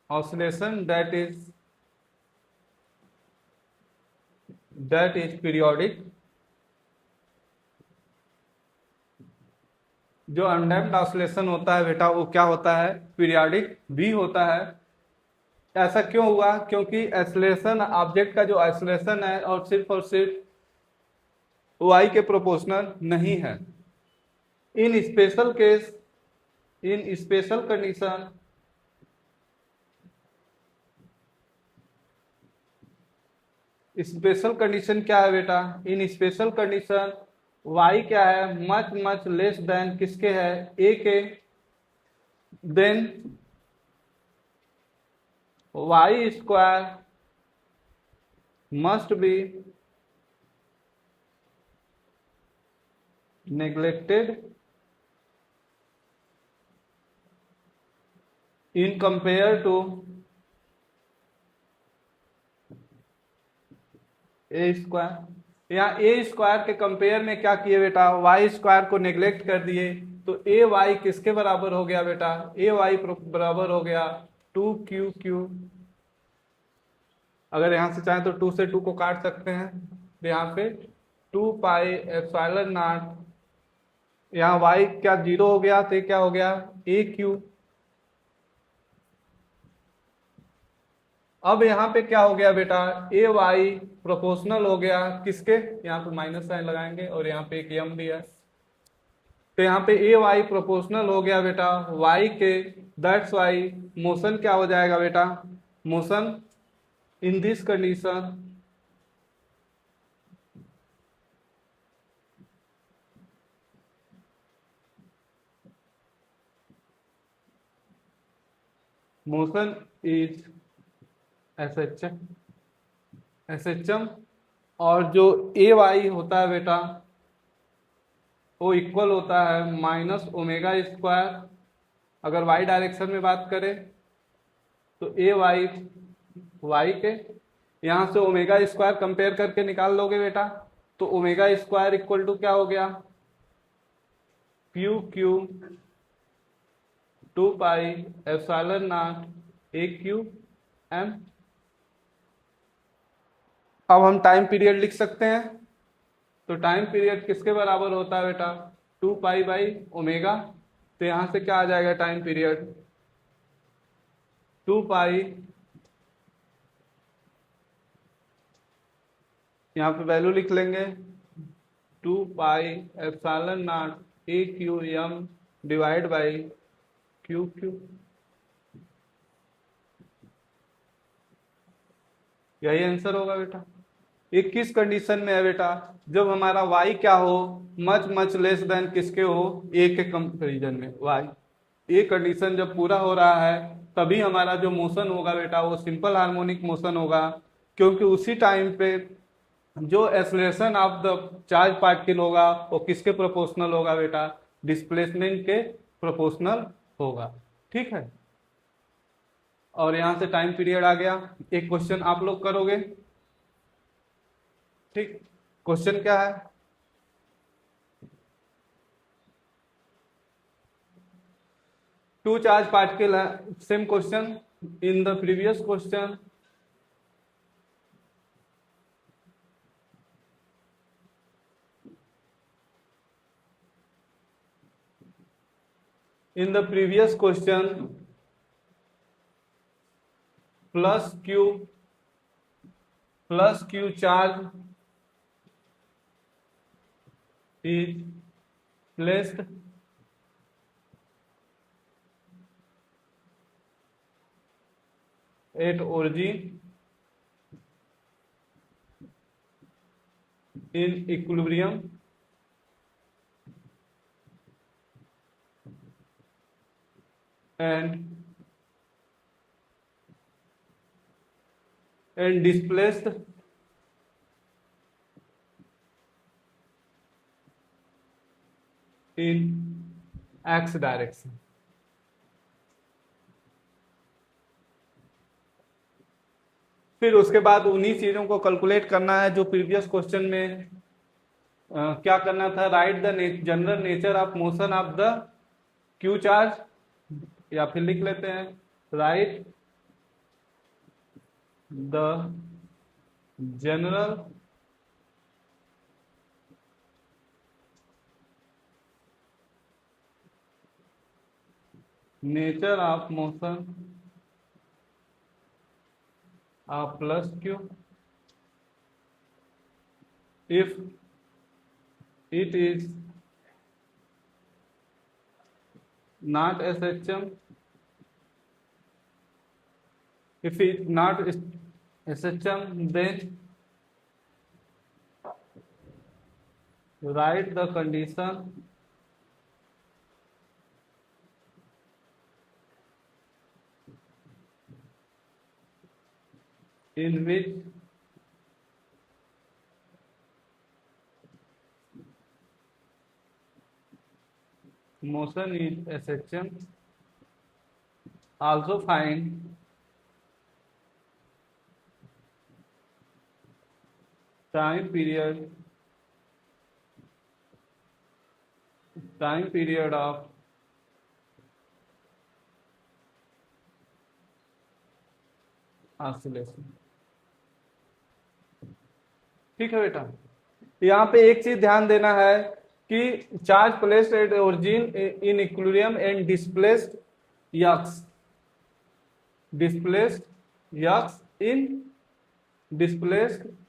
A: oscillation that is periodic। जो अनडैम्प्ड ऑसिलेशन होता है बेटा वो क्या होता है, पीरियोडिक भी होता है। ऐसा क्यों हुआ, क्योंकि एक्सेलरेशन ऑब्जेक्ट का जो एक्सेलरेशन है और सिर्फ वाई के प्रोपोर्शनल नहीं है। इन स्पेशल केस, इन स्पेशल कंडीशन स्पेशल कंडीशन क्या है बेटा, इन स्पेशल कंडीशन y क्या है, मच लेस देन किसके है, a के, then y square must be neglected in compare to A square. यहाँ ए स्क्वायर के कंपेयर में क्या किए बेटा, वाई स्क्वायर को नेग्लेक्ट कर दिए, तो ए वाई किसके बराबर हो गया बेटा, ए वाई बराबर हो गया 2 क्यू। अगर यहां से चाहें तो 2 से 2 को काट सकते हैं, तो यहाँ पे 2 पाई एप्सिलॉन नॉट, यहाँ वाई क्या 0 हो गया, तो क्या हो गया ए क्यू। अब यहाँ पे क्या हो गया बेटा, ए वाई प्रोपोर्शनल हो गया किसके, यहाँ पे माइनस साइन लगाएंगे और यहाँ पे एक एम भी है, तो यहाँ पे ए वाई प्रोपोर्शनल हो गया बेटा वाई के, दैट्स वाई मोशन क्या हो जाएगा बेटा, motion in this condition motion is S H M, और जो ए वाई होता है बेटा वो इक्वल होता है माइनस ओमेगा स्क्वायर। अगर वाई डायरेक्शन में बात करें तो ए वाई वाई के यहाँ से ओमेगा स्क्वायर कंपेयर करके निकाल लोगे बेटा, तो ओमेगा स्क्वायर इक्वल टू क्या हो गया, Q 2 pi epsilon not A Q M. अब हम टाइम पीरियड लिख सकते हैं, तो टाइम पीरियड किसके बराबर होता है बेटा, 2 पाई बाई ओमेगा। तो यहां से क्या आ जाएगा टाइम पीरियड, 2 पाई, यहाँ पे वैल्यू लिख लेंगे 2 pi epsilon not A Q M divide by Q Q. यही आंसर होगा बेटा। ये किस कंडीशन में है बेटा, जब हमारा y क्या हो, मच मच लेस देन किसके हो, a के कंपेरिजन में y। ये कंडीशन जब पूरा हो रहा है तभी हमारा जो मोशन होगा बेटा वो सिंपल हार्मोनिक मोशन होगा, क्योंकि उसी टाइम पे जो acceleration of the charge particle होगा वो किसके प्रोपोर्शनल होगा बेटा, डिस्प्लेसमेंट के प्रोपोर्शनल होगा। ठीक है, और यहां से टाइम पीरियड आ गया। एक क्वेश्चन आप लोग करोगे, ठीक। क्वेश्चन क्या है, टू चार्ज पार्टिकल है, same question in the previous question plus Q charge is placed at origin in equilibrium and displaced in x direction. फिर उसके बाद उन्हीं चीजों को कैलकुलेट करना है जो प्रीवियस क्वेश्चन में क्या करना था, right the general nature of motion of the Q charge, या फिर लिख लेते हैं right the general nature of motion of plus Q if it is not SHM, if it not SHM, then write the condition in which motion is SHM. Also find time period of oscillation। ठीक है बेटा, यहाँ पे एक चीज ध्यान देना है कि charge placed at origin in equilibrium and displaced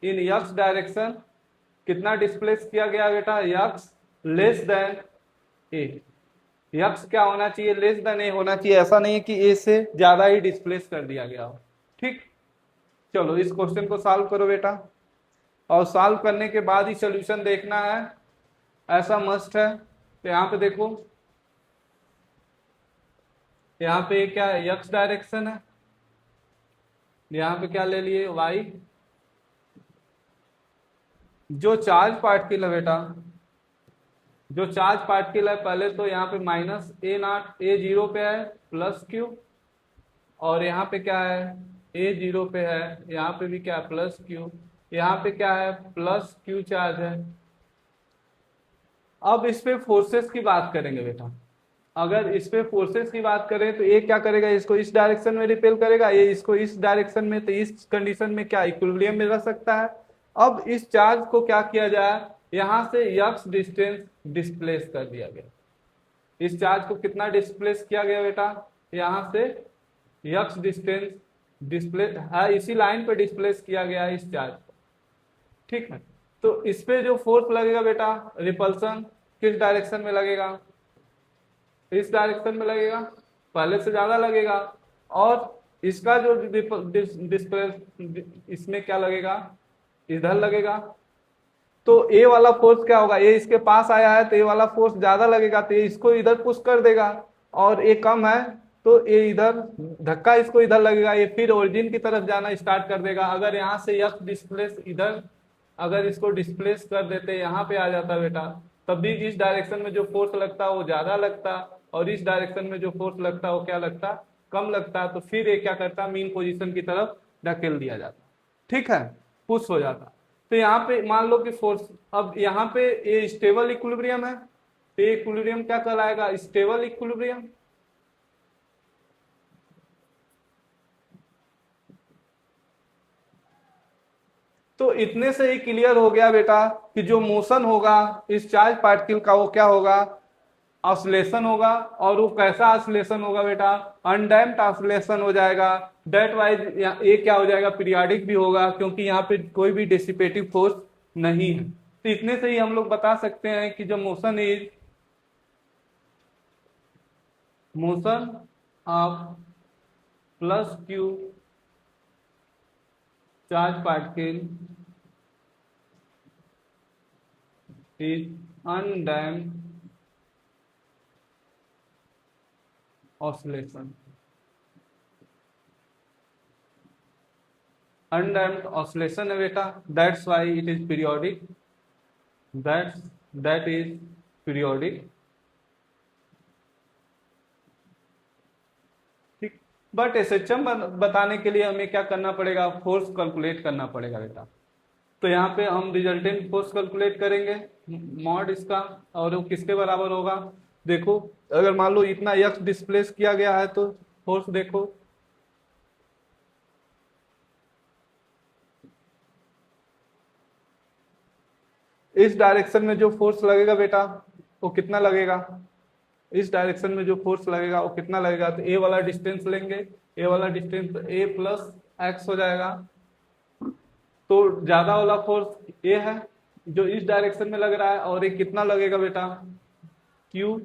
A: in x direction. कितना डिस्प्लेस किया गया बेटा, यक्स लेस देन ए। यक्स क्या होना चाहिए, लेस देन ए होना चाहिए, ऐसा नहीं है कि ए से ज्यादा ही डिस्प्लेस कर दिया गया हो। ठीक, चलो इस क्वेश्चन को सॉल्व करो बेटा, और सॉल्व करने के बाद ही सॉल्यूशन देखना है, ऐसा मस्ट है। तो यहाँ पे देखो यहाँ पे क्या है, एक्स डायरेक्शन है, यहाँ पे क्या ले लिए, वाई। जो चार्ज पार्टिकल है बेटा, जो चार्ज पार्टिकल है, पहले तो यहाँ पे minus A not, A zero पे है, प्लस क्यू, और यहाँ पे क्या है, ए जीरो पे है, यहाँ पे भी क्या है, प्लस क्यू, यहाँ पे क्या है, प्लस क्यू चार्ज है। अब इस पे फोर्सेस की बात करेंगे बेटा। अगर इस पे फोर्सेस की बात करें तो ये क्या करेगा, इसको इस डायरेक्शन में रिपेल करेगा, ये इसको इस डायरेक्शन में, तो इस कंडीशन में क्या इक्विलिब्रियम में रह सकता है। अब इस चार्ज को क्या किया जाए, यहां से यक्स डिस्टेंस डिस्प्लेस कर दिया गया। इस चार्ज को कितना डिस्प्लेस किया गया बेटा, यहां से यक्स डिस्टेंस डिस्प्ले है, इसी लाइन पे डिस्प्लेस किया गया इस चार्ज को। ठीक है, तो इस पे जो फोर्स लगेगा बेटा, रिपल्सन किस डायरेक्शन में लगेगा, इस डायरेक्शन में लगेगा, पहले से ज्यादा लगेगा। और इसका जो डिस्प्लेस, इसमें क्या लगेगा, इधर लगेगा। तो ए वाला फोर्स क्या होगा, ए इसके पास आया है तो ए वाला फोर्स ज्यादा लगेगा, तो ये इसको इधर पुश कर देगा। और ए कम है तो ये इधर धक्का इसको इधर लगेगा, ये फिर ओरिजिन की तरफ जाना स्टार्ट कर देगा। अगर यहाँ से यक्स डिस्प्लेस इधर, अगर इसको डिस्प्लेस कर देते यहाँ पे आ जाता बेटा, तब भी इस डायरेक्शन में जो फोर्स लगता वो ज्यादा लगता, और इस डायरेक्शन में जो फोर्स लगता वो क्या लगता, कम लगता। तो फिर ये क्या करता, मीन पोजीशन की तरफ ढकेल दिया जाता। ठीक है, पुश हो जाता। तो यहाँ पे मान लो कि फोर्स, अब यहाँ पे ये स्टेबल इक्विलिब्रियम है, तो ये इक्विलिब्रियम क्या कहलाएगा, स्टेबल इक्विलिब्रियम। तो इतने से ही क्लियर हो गया बेटा कि जो मोशन होगा इस चार्ज पार्टिकल का वो क्या होगा, ऑसिलेशन होगा। और वो कैसा ऑसिलेशन होगा बेटा, अनडैम्प्ड ऑसिलेशन हो जाएगा। डेट वाइज ये क्या हो जाएगा, पीरियोडिक भी होगा, क्योंकि यहाँ पे कोई भी डिसिपेटिव फोर्स नहीं है। तो इतने से ही हम लोग बता सकते हैं कि जो motion of plus Q charge particle is undamped oscillation. Undamped oscillation है बेटा, that's why it is periodic, that is periodic। ठीक, बट एसएचएम बताने के लिए हमें क्या करना पड़ेगा, फोर्स कैलकुलेट करना पड़ेगा बेटा। तो यहाँ पे हम रिजल्टेंट फोर्स कैलकुलेट करेंगे, मॉड इसका, और वो किसके बराबर होगा, देखो अगर मान लो इतना यक्स डिस्प्लेस किया गया है तो फोर्स देखो, इस डायरेक्शन में जो फोर्स लगेगा बेटा वो कितना लगेगा, इस डायरेक्शन में जो फोर्स लगेगा वो कितना लगेगा, तो ए वाला डिस्टेंस लेंगे, ए वाला डिस्टेंस ए प्लस एक्स हो जाएगा। तो ज्यादा वाला फोर्स ए है जो इस डायरेक्शन में लग रहा है, और ये कितना लगेगा बेटा, Q,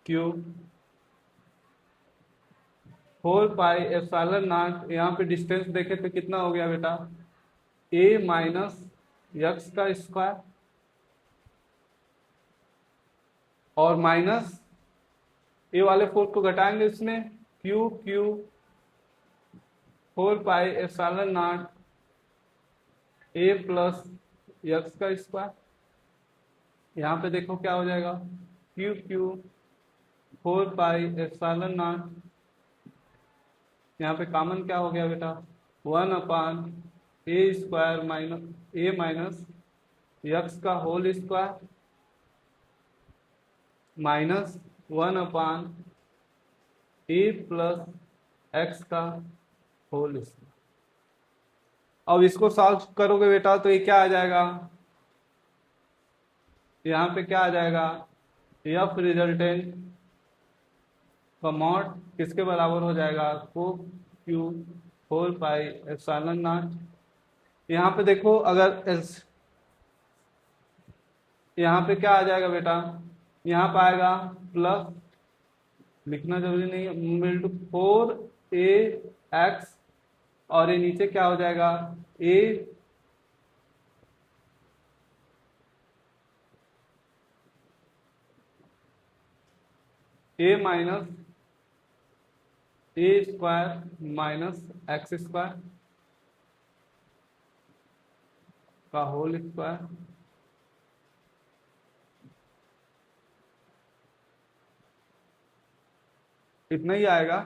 A: Q 4 pi epsilon naught, यहाँ पे डिस्टेंस देखे तो कितना हो गया बेटा, ए माइनस यक्स का स्क्वायर, और माइनस ए वाले फोर्स को घटाएंगे इसमें, Q Q 4 pi epsilon not a plus x का स्क्वायर। यहाँ पे देखो क्या हो जाएगा, Q Q 4 pi epsilon naught, यहाँ पे कॉमन क्या हो गया बेटा, 1/ए² माइनस ए माइनस यक्स का whole square minus 1/ए plus x का होल स्क्वायर। अब इसको सॉल्व करोगे बेटा तो ये क्या आ जाएगा, यहाँ पे क्या आ जाएगा, एफ रिजल्टेंट का मॉड किसके बराबर हो जाएगा, को क्यू 4 पाई एप्सिलॉन नॉट। यहाँ पे देखो अगर यहाँ पे क्या आ जाएगा बेटा, यहाँ पे आएगा प्लस, लिखना जरूरी नहीं है, इंटू 4 a x, और ये नीचे क्या हो जाएगा, ए माइनस ए स्क्वायर माइनस एक्स स्क्वायर का होल स्क्वायर इतना ही आएगा।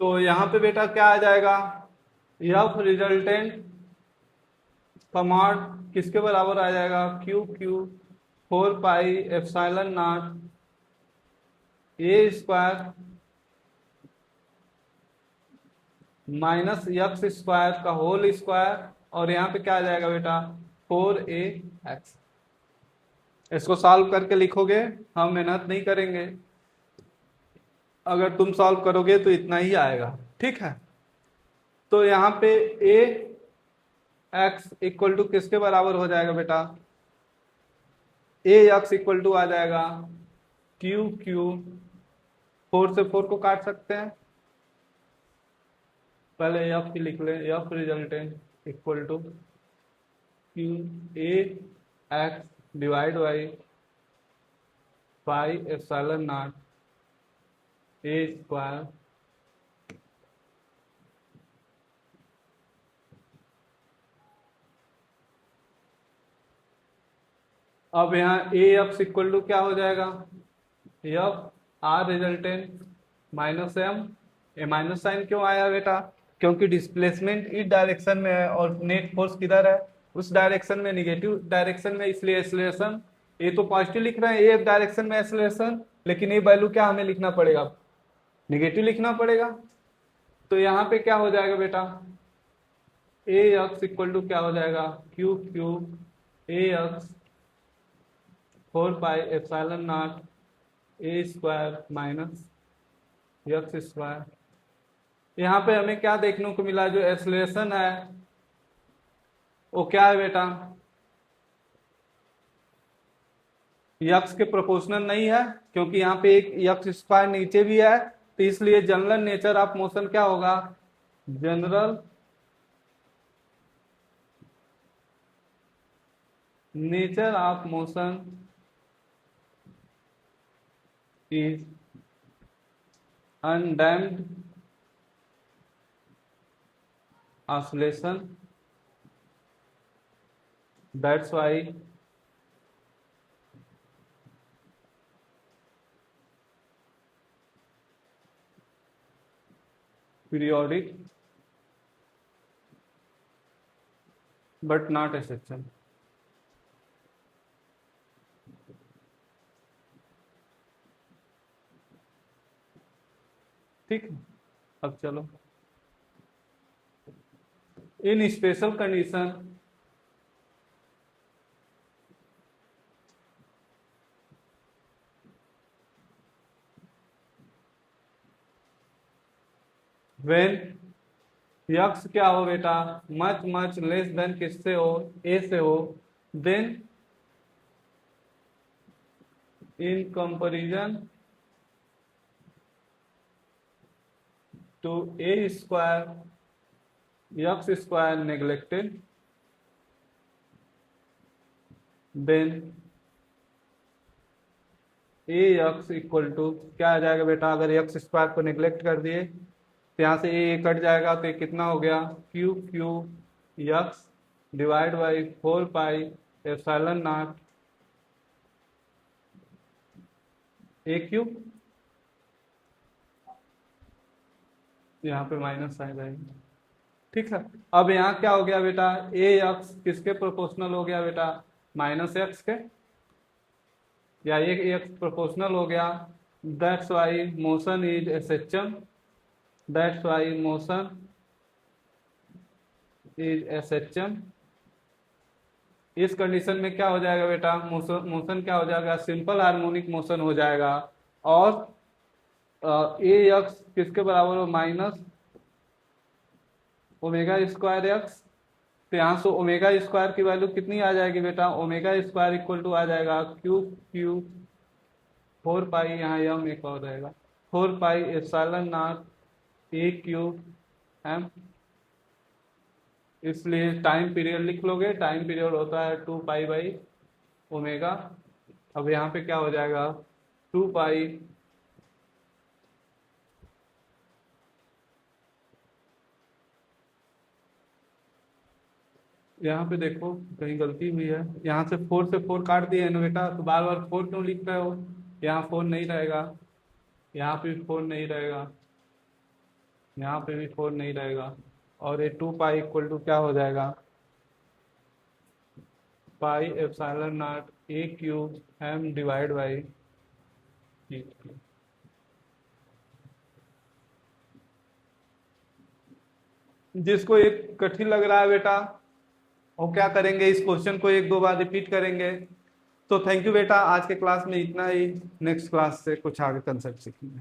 A: तो यहां पे बेटा क्या आ जाएगा, एफ रिजल्टेंट कमांड किसके बराबर आ जाएगा, Q Q 4 pi epsilon not A square minus x square का होल स्क्वायर, और यहाँ पे क्या आ जाएगा बेटा 4ax। इसको सॉल्व करके लिखोगे, हम मेहनत नहीं करेंगे, अगर तुम सॉल्व करोगे तो इतना ही आएगा, ठीक है। तो यहाँ पे ए एक्स इक्वल टू किसके बराबर हो जाएगा बेटा, ए एक्स इक्वल टू आ जाएगा क्यू क्यू, 4 से 4 को काट सकते हैं, पहले एफ की लिख लें, F resultant equal to Q A X divide by pi epsilon not A square अब यहाँ ए एफ इक्वल टू क्या हो जाएगा, F R resultant minus M, A minus sign क्यों आया बेटा, क्योंकि डिस्प्लेसमेंट इस डायरेक्शन में है और नेट फोर्स किधर है, उस डायरेक्शन में, निगेटिव डायरेक्शन में, इसलिए एक्सेलरेशन ए तो पॉजिटिव लिख रहे हैं, ए डायरेक्शन में एक्सेलरेशन, लेकिन ये वैल्यू क्या हमें लिखना पड़ेगा, निगेटिव लिखना पड़ेगा। तो यहाँ पे क्या हो जाएगा बेटा, ए एक्स इक्वल टू क्या हो जाएगा, Q Q A x 4 pi epsilon not A square minus x square. यहाँ पे हमें क्या देखने को मिला, जो एक्सेलरेशन है वो क्या है बेटा, यक्स के प्रोपोर्शनल नहीं है, क्योंकि यहाँ पे एक यक्स स्क्वायर नीचे भी है, तो इसलिए जनरल नेचर ऑफ मोशन क्या होगा, general nature of motion is undamped oscillation, that's why periodic but not exception। ठीक है, अब चलो इन स्पेशल कंडीशन व्हेन यक्स क्या हो बेटा, मच मच लेस देन किससे हो, ए से हो, then in comparison to a square x square neglected, then a x equal to क्या आ जाएगा बेटा, अगर एक्स स्क्वायर को नेग्लेक्ट कर दिए तो यहाँ से ए कट जाएगा, तो ये कितना हो गया, Q Q x divide by 4 pi epsilon not a cube, यहाँ पे माइनस आ जाएगा, ठीक है। अब यहाँ क्या हो गया बेटा, ए एक्स किसके प्रोपोर्शनल हो गया बेटा, माइनस एक्स के, या ये एक्स प्रोपोर्शनल हो गया, that's why motion is SHM, that's why motion is SHM. इस कंडीशन में क्या हो जाएगा बेटा, मोशन क्या हो जाएगा, सिंपल हार्मोनिक मोशन हो जाएगा, और ए एक्स किसके बराबर हो, माइनस ओमेगा स्क्वायर एक्स तो यहाँ से ओमेगा स्क्वायर की वैल्यू कितनी आ जाएगी बेटा, ओमेगा स्क्वायर इक्वल टू आ जाएगा क्यू क्यू 4 पाई, यहाँ यम एक और रहेगा 4 pi epsilon not a cube m. इसलिए टाइम पीरियड लिख लोगे, टाइम पीरियड होता है 2 पाई/ओमेगा। अब यहाँ पे क्या हो जाएगा 2 पाई यहाँ पे देखो कहीं गलती हुई है, यहाँ से 4 काट दिए है ना बेटा, तो बार बार 4 क्यों लिख रहे हो, यहाँ 4 नहीं रहेगा, यहाँ पे भी 4 नहीं रहेगा, यहाँ पे भी 4 नहीं रहेगा, और ये 2 पाई इक्वल टू क्या हो जाएगा, pi epsilon not a cube m divide by. जिसको एक कठिन लग रहा है बेटा, वो क्या करेंगे, इस क्वेश्चन को 1-2 बार रिपीट करेंगे। तो थैंक यू बेटा, आज के क्लास में इतना ही, नेक्स्ट क्लास से कुछ आगे कंसेप्ट सीखेंगे।